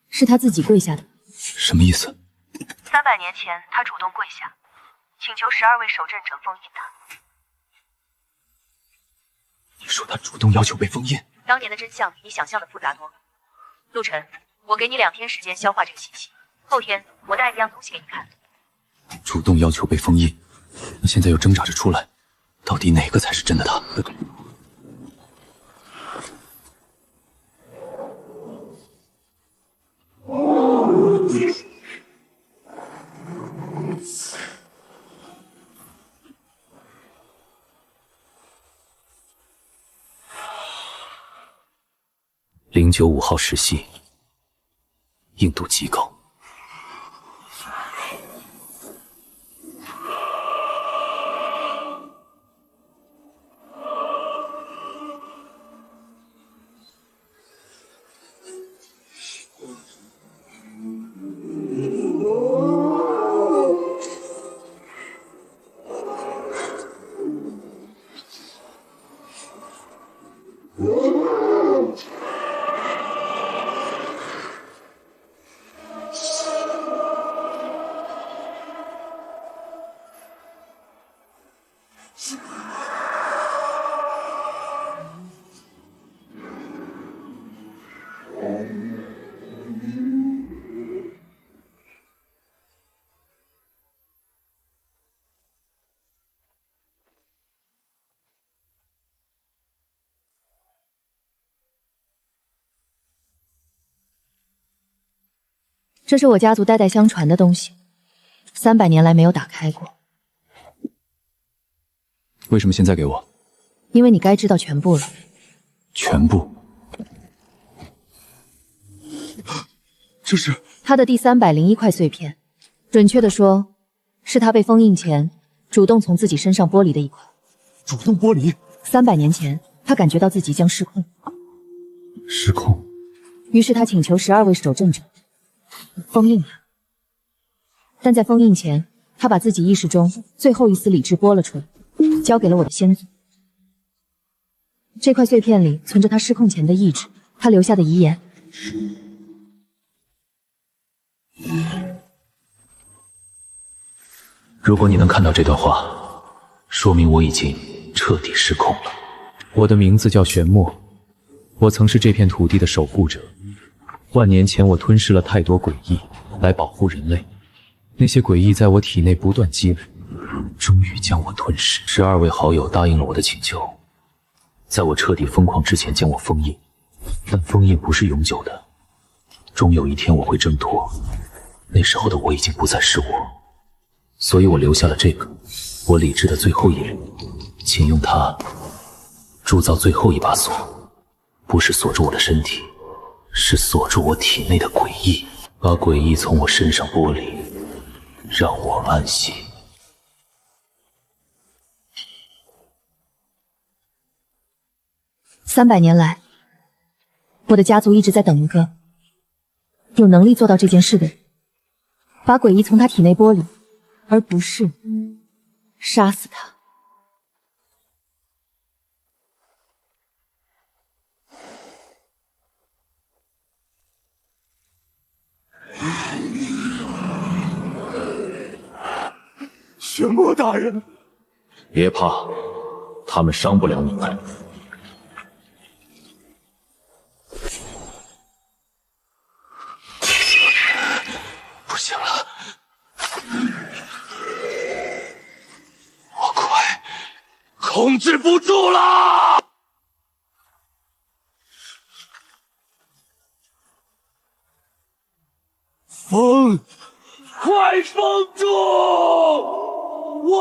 是他自己跪下的。什么意思？300年前，他主动跪下，请求12位守镇者封印他。你说他主动要求被封印？当年的真相比你想象的复杂多了。陆晨，我给你2天时间消化这个信息，后天我带一样东西给你看。主动要求被封印，那现在又挣扎着出来，到底哪个才是真的他？095号时系，硬度极高。这是我家族代代相传的东西，300年来没有打开过。为什么现在给我？因为你该知道全部了。全部？这是他的第301块碎片，准确的说，是他被封印前主动从自己身上剥离的一块。主动剥离？300年前，他感觉到自己将失控。失控？于是他请求12位守镇者封印他，但在封印前，他把自己意识中最后一丝理智剥了出来，交给了我的先祖。这块碎片里存着他失控前的意志，他留下的遗言。如果你能看到这段话，说明我已经彻底失控了。我的名字叫玄墨，我曾是这片土地的守护者。万年前，我吞噬了太多诡异，来保护人类。那些诡异在我体内不断积累，终于将我吞噬。12位好友答应了我的请求，在我彻底疯狂之前将我封印。但封印不是永久的，终有一天我会挣脱，那时候的我已经不再是我。所以我留下了这个，我理智的最后一缕，请用它铸造最后一把锁，不是锁住我的身体，是锁住我体内的诡异，把诡异从我身上剥离，让我安息。300年来，我的家族一直在等一个有能力做到这件事的人，把诡异从他体内剥离，而不是杀死他。玄魔大人，别怕，他们伤不了你们。不行了，我快控制不住了！风，快封住我！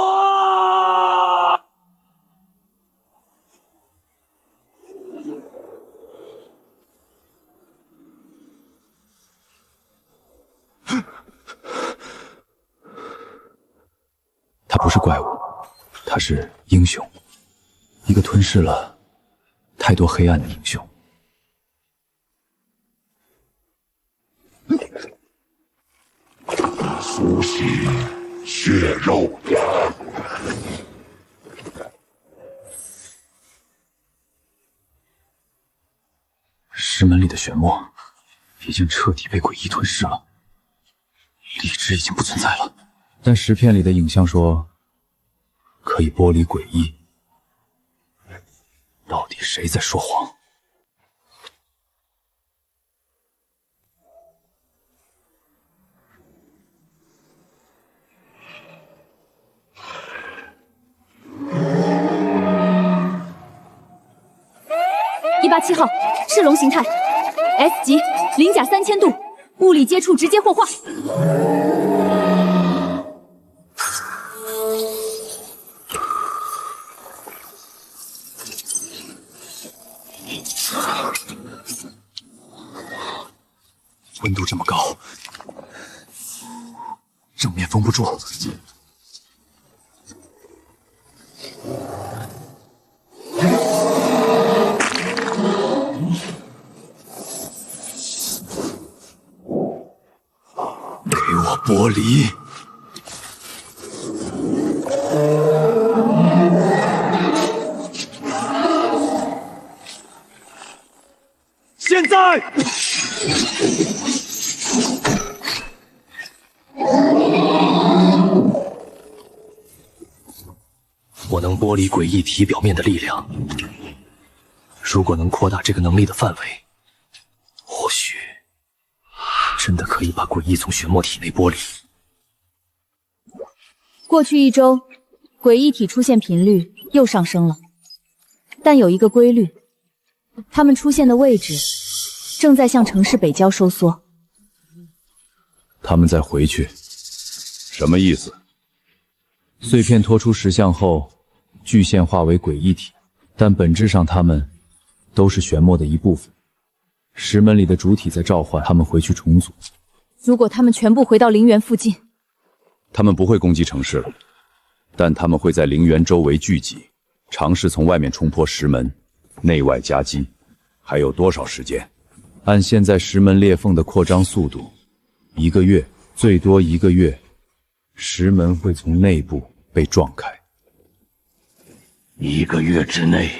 他不是怪物，他是英雄，一个吞噬了太多黑暗的英雄。苏醒血肉。石门里的玄墨已经彻底被诡异吞噬了，理智已经不存在了。但石片里的影像说可以剥离诡异，到底谁在说谎？187号，赤龙形态 ，S 级，0甲3000度，物理接触直接火化。温度这么高，正面封不住。给我剥离！现在！我能剥离诡异体表面的力量，如果能扩大这个能力的范围，或许真的可以把诡异从玄墨体内剥离。过去1周，诡异体出现频率又上升了，但有一个规律，它们出现的位置正在向城市北郊收缩。他们再回去，什么意思？碎片脱出石像后，具现化为诡异体，但本质上它们都是玄墨的一部分。石门里的主体在召唤他们回去重组。如果他们全部回到陵园附近，他们不会攻击城市了，但他们会在陵园周围聚集，尝试从外面冲破石门，内外夹击。还有多少时间？按现在石门裂缝的扩张速度，1个月，最多1个月，石门会从内部被撞开。 1个月之内，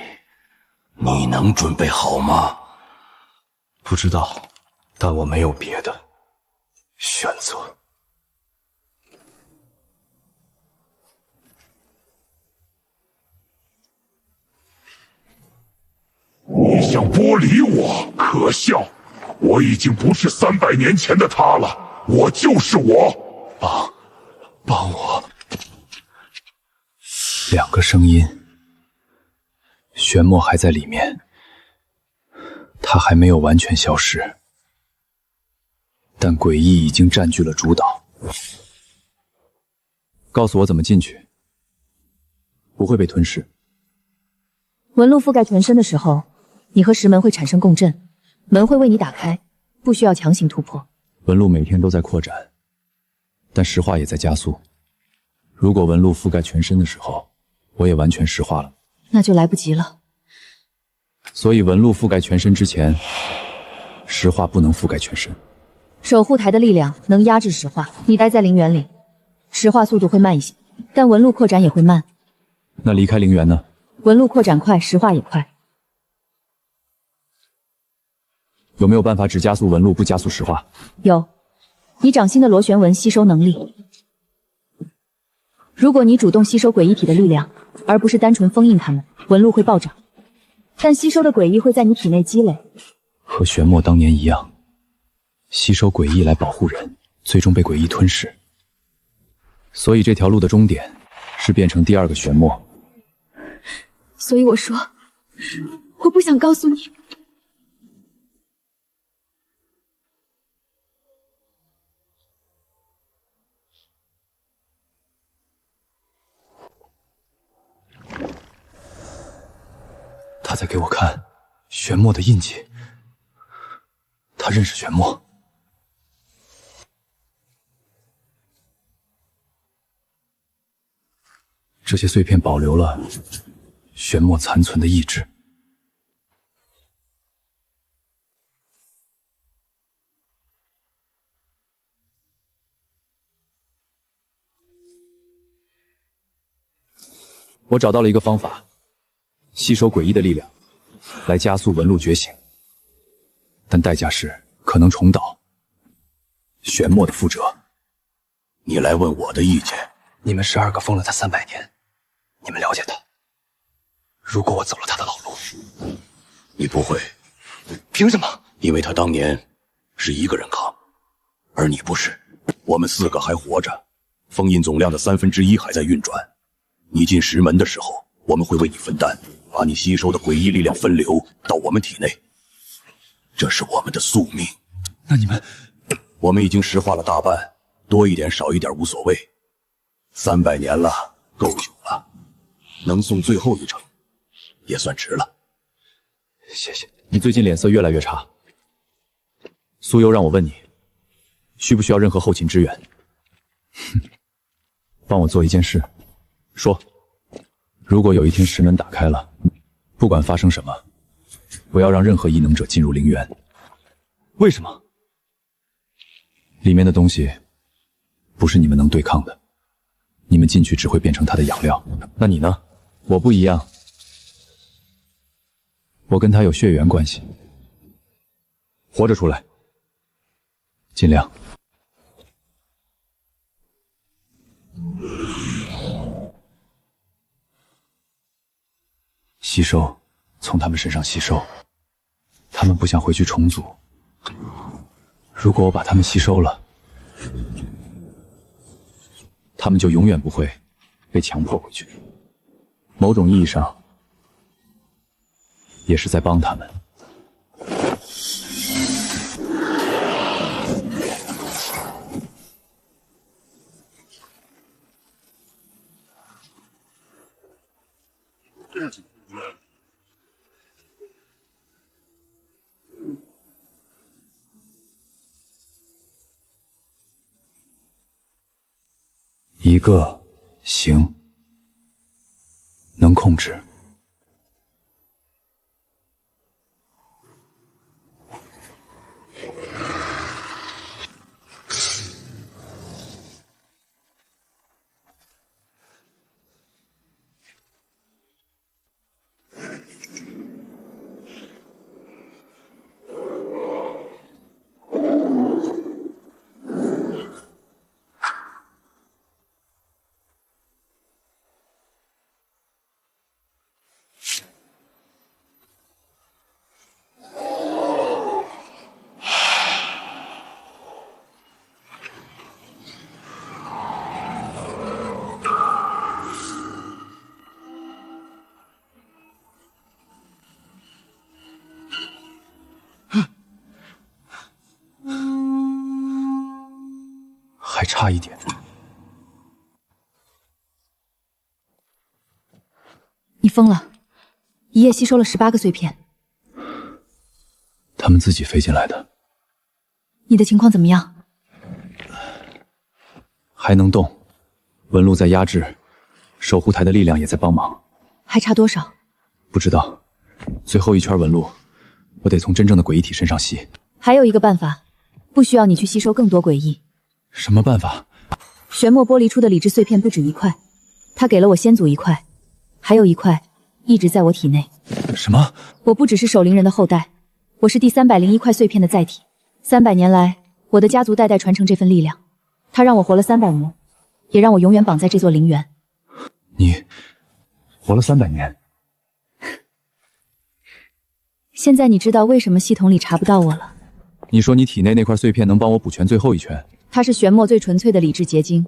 你能准备好吗？不知道，但我没有别的选择。你想剥离我，可笑！我已经不是300年前的他了，我就是我。帮我！2个声音。 玄墨还在里面，他还没有完全消失，但诡异已经占据了主导。告诉我怎么进去，不会被吞噬。纹路覆盖全身的时候，你和石门会产生共振，门会为你打开，不需要强行突破。纹路每天都在扩展，但石化也在加速。如果纹路覆盖全身的时候，我也完全石化了，那就来不及了。所以纹路覆盖全身之前，石化不能覆盖全身。守护台的力量能压制石化，你待在陵园里，石化速度会慢一些，但纹路扩展也会慢。那离开陵园呢？纹路扩展快，石化也快。有没有办法只加速纹路不加速石化？有，你掌心的螺旋纹吸收能力。如果你主动吸收诡异体的力量，而不是单纯封印它们，纹路会暴涨。但吸收的诡异会在你体内积累，和玄墨当年一样，吸收诡异来保护人，最终被诡异吞噬。所以这条路的终点是变成第二个玄墨。所以我说，我不想告诉你。他在给我看玄墨的印记，他认识玄墨。这些碎片保留了玄墨残存的意志。我找到了一个方法，吸收诡异的力量，来加速纹路觉醒，但代价是可能重蹈玄墨的覆辙。你来问我的意见？你们12个封了他300年，你们了解他。如果我走了他的老路，你不会。凭什么？因为他当年是一个人扛，而你不是。我们4个还活着，封印总量的1/3还在运转。你进石门的时候，我们会为你分担，把你吸收的诡异力量分流到我们体内，这是我们的宿命。那你们，我们已经石化了大半，多一点少一点无所谓。300年了，够久了，能送最后一程，也算值了。谢谢。你最近脸色越来越差，苏幽让我问你，需不需要任何后勤支援？帮我做一件事。说，如果有一天石门打开了，不管发生什么，不要让任何异能者进入陵园。为什么？里面的东西不是你们能对抗的，你们进去只会变成他的养料。那你呢？我不一样，我跟他有血缘关系，活着出来，尽量。吸收，从他们身上吸收。他们不想回去重组。如果我把他们吸收了，他们就永远不会被强迫回去。某种意义上，也是在帮他们。一个行，能控制。还差一点。你疯了！一夜吸收了18个碎片。他们自己飞进来的。你的情况怎么样？还能动，纹路在压制，守护台的力量也在帮忙。还差多少？不知道。最后一圈纹路，我得从真正的诡异体身上吸。还有一个办法，不需要你去吸收更多诡异。什么办法？玄墨剥离出的理智碎片不止1块，他给了我先祖1块，还有1块一直在我体内。什么？我不只是守灵人的后代，我是第301块碎片的载体。300年来，我的家族代代传承这份力量，它让我活了300年，也让我永远绑在这座陵园。你活了300年。现在你知道为什么系统里查不到我了。你说你体内那块碎片能帮我补全最后一圈？它是玄墨最纯粹的理智结晶，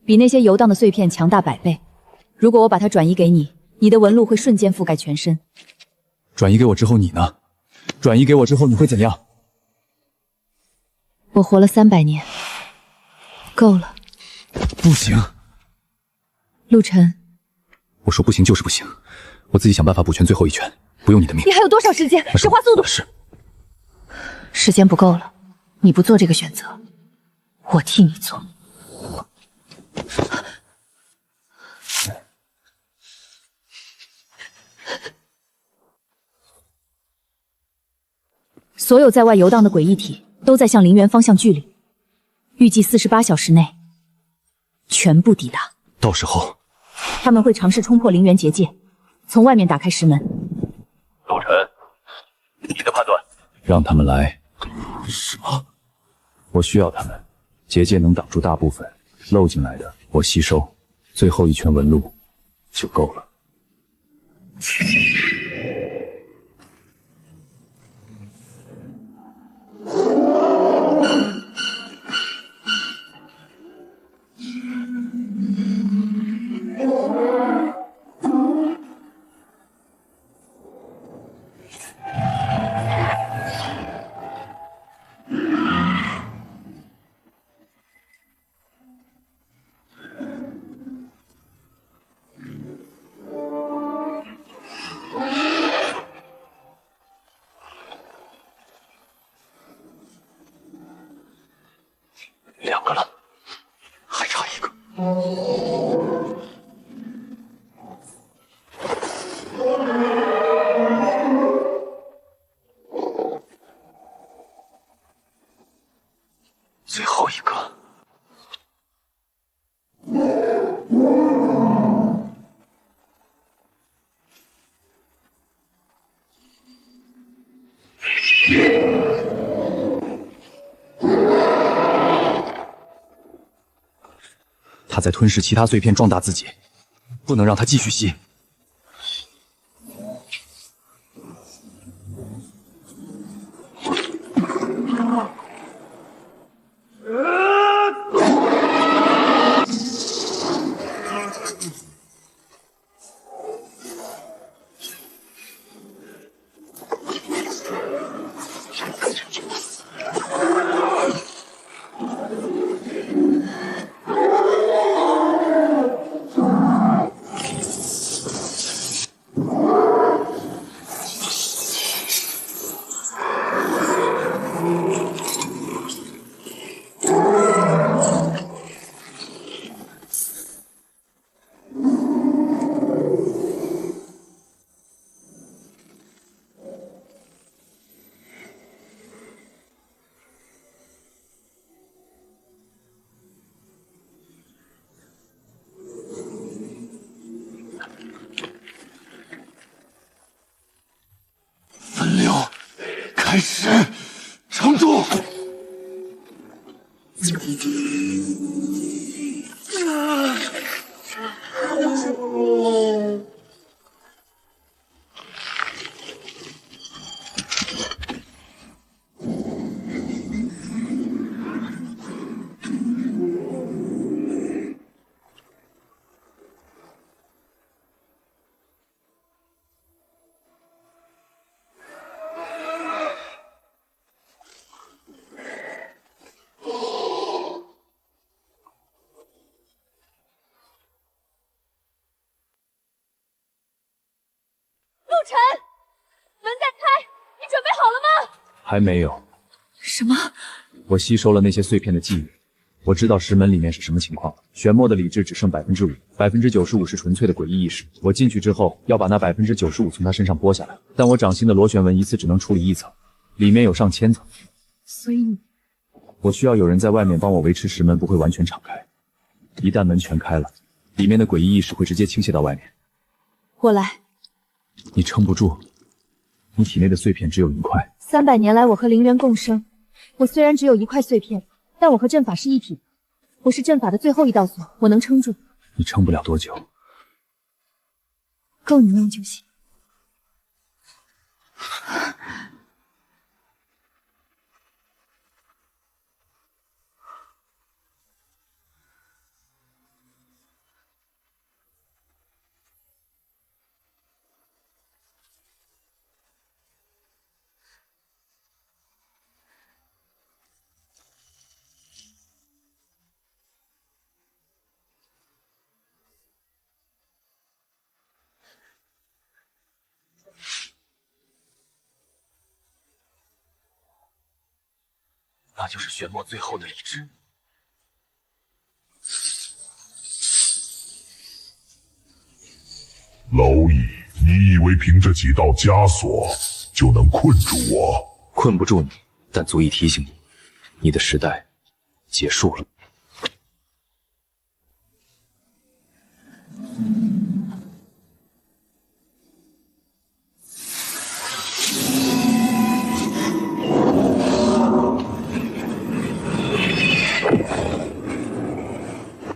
比那些游荡的碎片强大100倍。如果我把它转移给你，你的纹路会瞬间覆盖全身。转移给我之后你呢？转移给我之后你会怎样？我活了300年，够了。不行。陆晨，我说不行就是不行，我自己想办法补全最后一圈，不用你的命。你还有多少时间？使花速度。时间不够了，你不做这个选择，我替你做。所有在外游荡的诡异体都在向陵园方向聚离，预计48小时内全部抵达。到时候他们会尝试冲破陵园结界，从外面打开石门。陆晨，你的判断？让他们来。什么？我需要他们。结界能挡住大部分，漏进来的我吸收，最后一圈纹路就够了。2个了，还差1个。最后1个。他在吞噬其他碎片壮大自己，不能让他继续吸。分流，开始，撑住！还没有。什么？我吸收了那些碎片的记忆，我知道石门里面是什么情况了。玄墨的理智只剩5%，95%是纯粹的诡异意识。我进去之后，要把那95%从他身上剥下来，但我掌心的螺旋纹一次只能处理1层，里面有上千层。所以我需要有人在外面帮我维持石门不会完全敞开。一旦门全开了，里面的诡异意识会直接倾泻到外面。我来。你撑不住，你体内的碎片只有1块。300年来，我和灵元共生。我虽然只有1块碎片，但我和阵法是一体。我是阵法的最后一道锁，我能撑住。你撑不了多久，够你用就行。那就是玄墨最后的理智。蝼蚁，你以为凭这几道枷锁就能困住我？困不住你，但足以提醒你，你的时代结束了。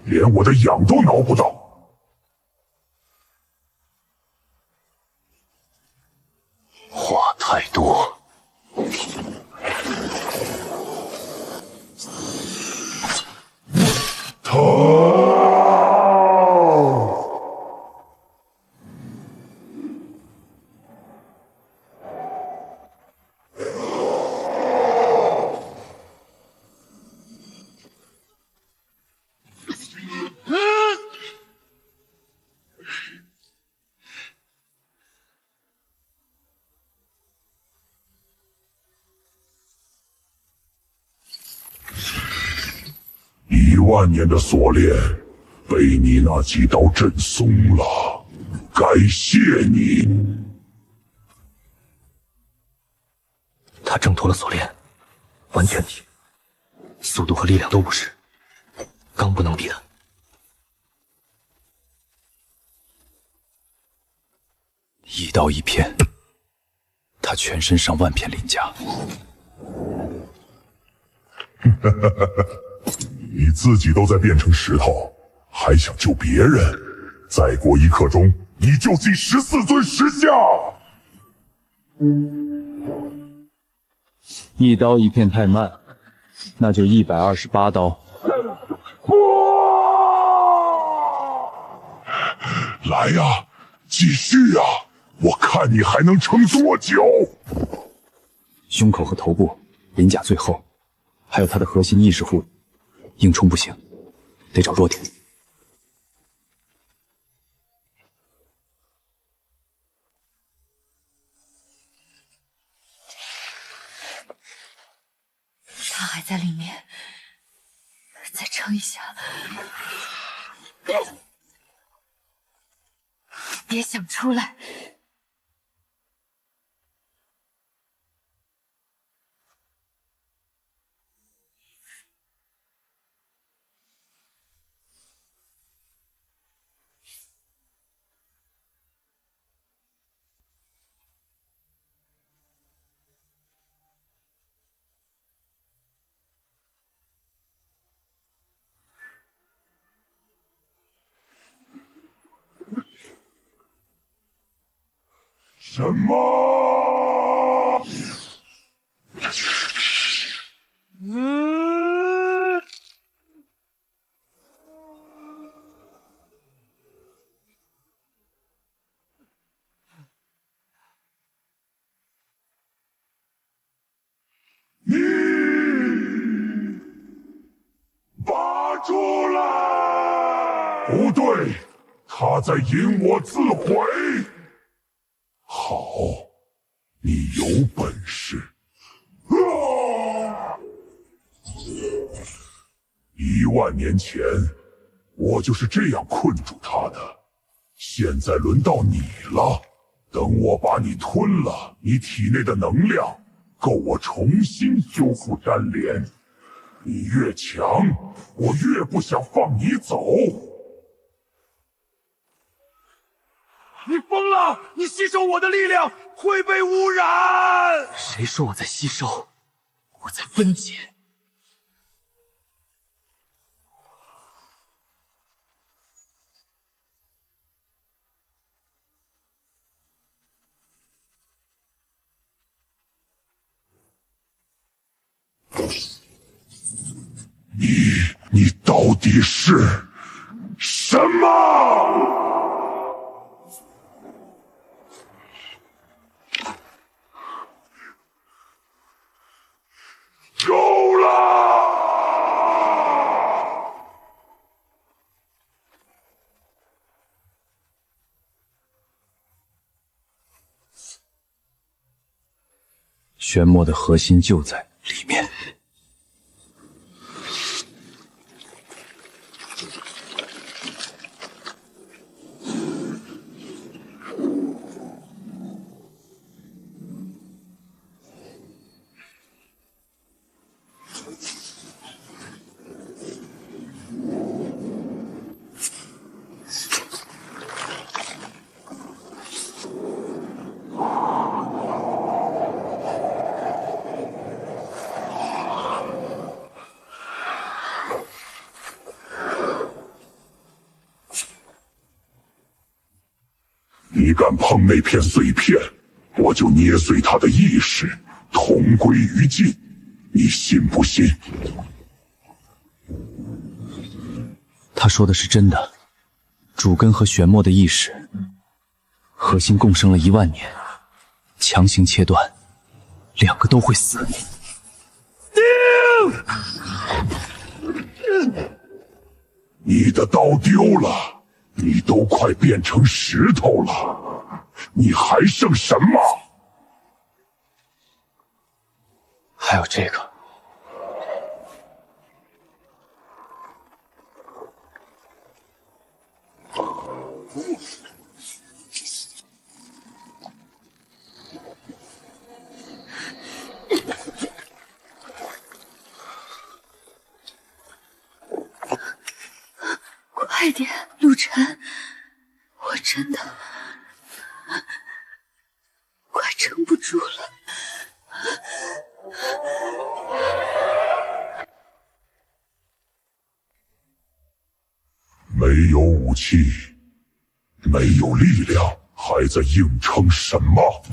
连我的痒都挠不到。话太多。10000年的锁链被你那几刀震松了，感谢你。他挣脱了锁链，完全体，速度和力量都不是，刚不能比他。1刀1片，他全身上万片鳞甲。你自己都在变成石头，还想救别人？再过1刻钟，你就进14尊石像。1刀1片太慢，那就128刀。来呀，继续呀！我看你还能撑多久？胸口和头部鳞甲最后，还有他的核心意识护，硬冲不行，得找弱点。他还在里面，再撑一下。别想出来。什么？你拔出来！不对，他在引我自毁。好，你有本事， 10000年前，我就是这样困住他的。现在轮到你了，等我把你吞了，你体内的能量够我重新修复粘连。你越强，我越不想放你走。你疯了！你吸收我的力量会被污染。谁说我在吸收？我在分解。你到底是什么？够了！玄墨的核心就在里面。你敢碰那片碎片，我就捏碎他的意识，同归于尽。你信不信？他说的是真的，主根和玄墨的意识核心共生了10000年，强行切断，2个都会死。你的刀丢了，你都快变成石头了，你还剩什么？还有这个。快点，陆晨，我真的快撑不住了。没有武器，没有力量，还在硬撑什么？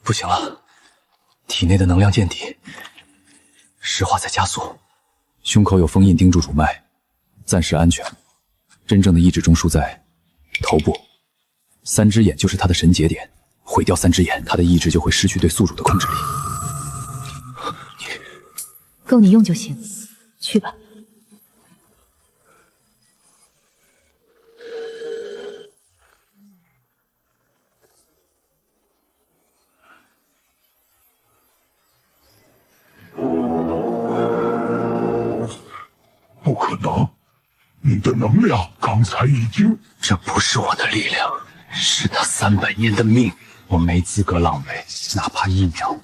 不行了，体内的能量见底，石化在加速，胸口有封印钉住主脉，暂时安全。真正的意志中枢在头部，3只眼就是他的神节点，毁掉3只眼，他的意志就会失去对宿主的控制力。够你用就行，去吧。不可能，你的能量刚才已经……这不是我的力量，是他300年的命，我没资格浪费，哪怕1秒。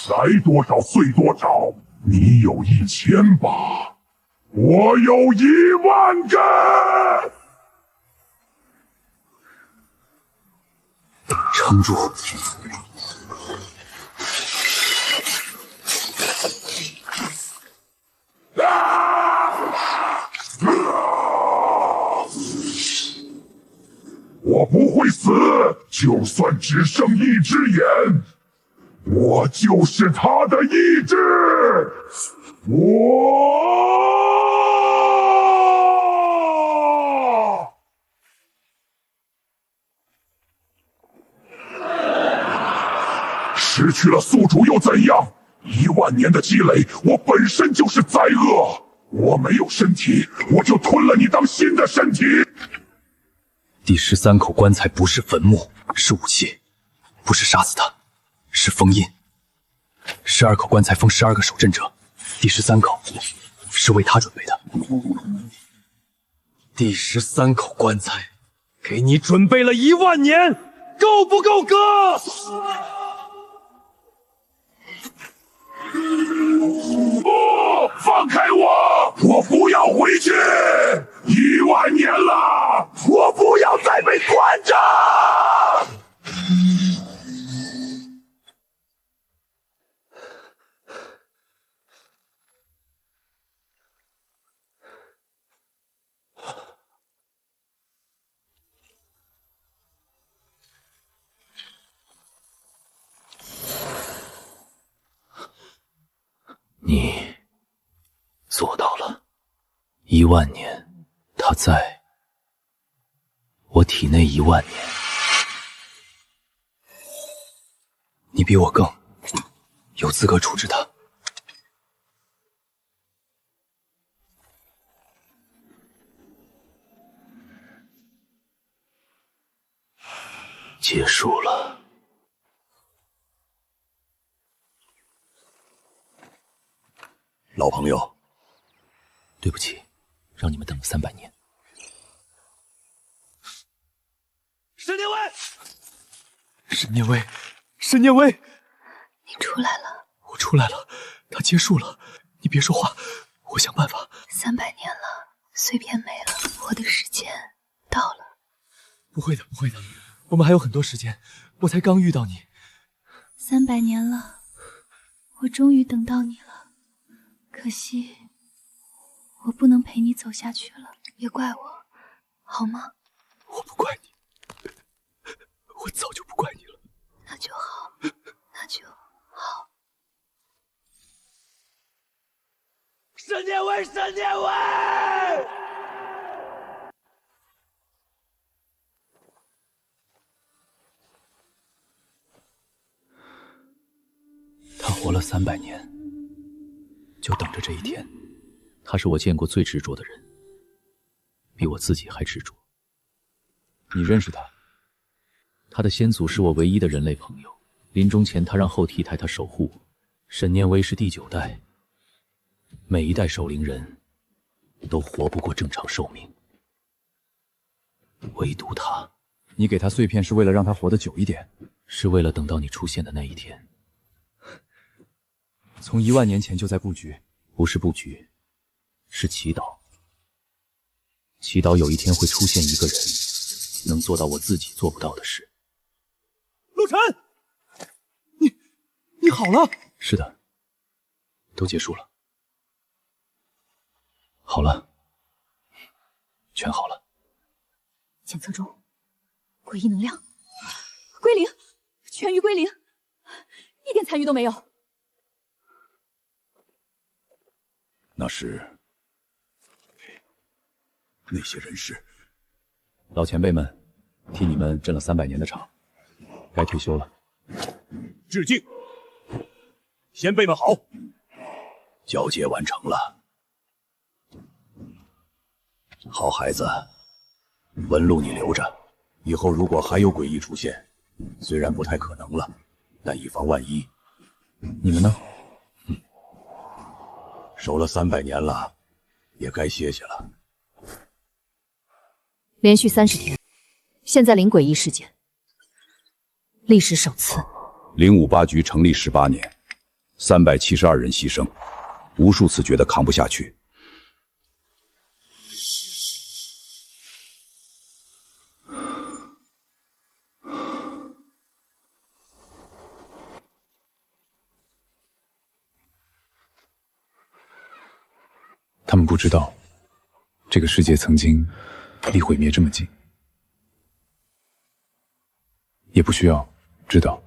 来多少碎多少，你有1000把，我有10000个。撑住！我不会死，就算只剩1只眼，我就是他的意志。失去了宿主又怎样？ 10000年的积累，我本身就是灾厄。我没有身体，我就吞了你当新的身体。第13口棺材不是坟墓，是武器，不是杀死他，是封印。12口棺材封12个守镇者，第13口是为他准备的。第13口棺材，给你准备了10000年，够不够，哥？不，放开我！我不要回去！10000年了，我不要再被关着！你做到了，10000年，他在我体内10000年，你比我更有资格处置他。结束了。老朋友，对不起，让你们等了300年。沈念威，沈念威，沈念威，你出来了。我出来了，他结束了。你别说话，我想办法。300年了，碎片没了，我的时间到了。不会的，不会的，我们还有很多时间。我才刚遇到你。300年了，我终于等到你了。可惜，我不能陪你走下去了，别怪我，好吗？我不怪你，我早就不怪你了。那就好，那就好。沈念威，沈念威！他活了300年。就等着这一天。他是我见过最执着的人，比我自己还执着。你认识他？他的先祖是我唯一的人类朋友，临终前他让后替代他守护我。沈念威是第9代，每一代守灵人都活不过正常寿命，唯独他。你给他碎片是为了让他活得久一点，是为了等到你出现的那一天。从10000年前就在布局，不是布局，是祈祷。祈祷有一天会出现一个人，能做到我自己做不到的事。陆晨，你好了？是的，都结束了。好了，全好了。检测中，诡异能量归零，全域归零，一点残余都没有。那是那些人士。老前辈们，替你们镇了300年的场，该退休了。致敬，先辈们好。交接完成了。好孩子，纹路你留着，以后如果还有诡异出现，虽然不太可能了，但以防万一。你们呢？守了300年了，也该歇歇了。连续30天，现在零诡异事件，历史首次。058局成立18年，372人牺牲，无数次觉得扛不下去。他们不知道，这个世界曾经离毁灭这么近，也不需要知道。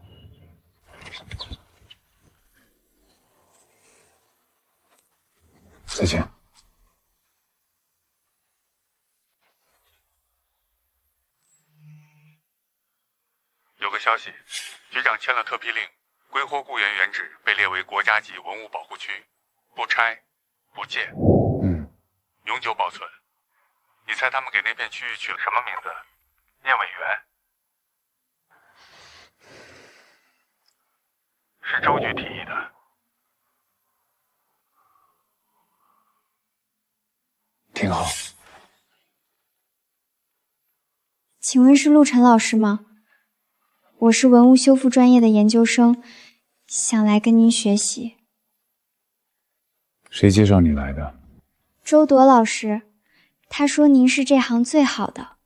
再见。有个消息，局长签了特批令，归霍故园原址被列为国家级文物保护区，不拆不建，永久保存。你猜他们给那片区域取了什么名字？燕尾园，是州局提议的。挺好。请问是陆晨老师吗？我是文物修复专业的研究生，想来跟您学习。谁介绍你来的？周铎老师，他说您是这行最好的。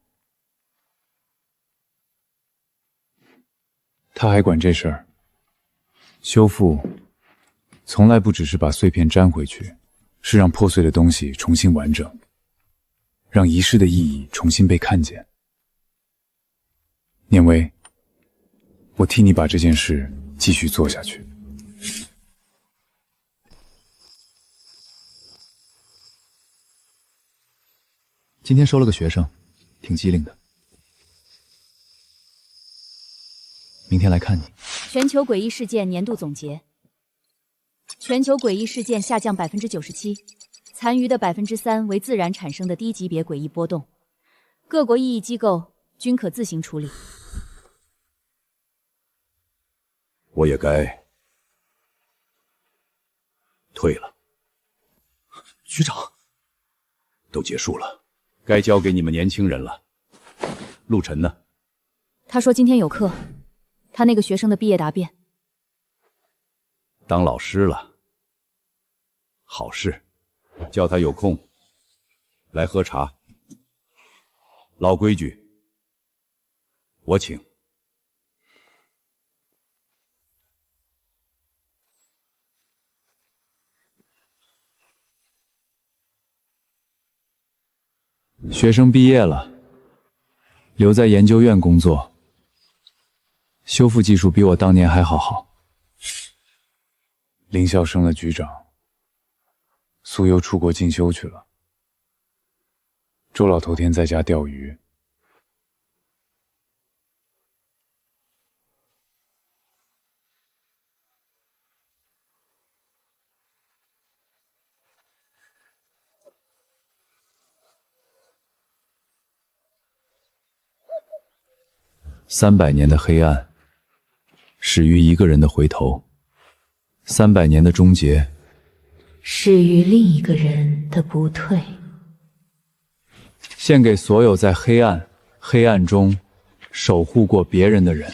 他还管这事儿？修复从来不只是把碎片粘回去，是让破碎的东西重新完整，让遗失的意义重新被看见。念威，我替你把这件事继续做下去。今天收了个学生，挺机灵的。明天来看你。全球诡异事件年度总结：全球诡异事件下降97%，残余的3%为自然产生的低级别诡异波动，各国异议机构均可自行处理。我也该退了。局长，都结束了，该交给你们年轻人了。陆晨呢？他说今天有课，他那个学生的毕业答辩。当老师了，好事，叫他有空来喝茶。老规矩，我请。学生毕业了，留在研究院工作，修复技术比我当年还好。林校升了局长，苏优出国进修去了，周老头天在家钓鱼。300年的黑暗，始于一个人的回头；300年的终结，始于另一个人的不退。献给所有在黑暗中守护过别人的人。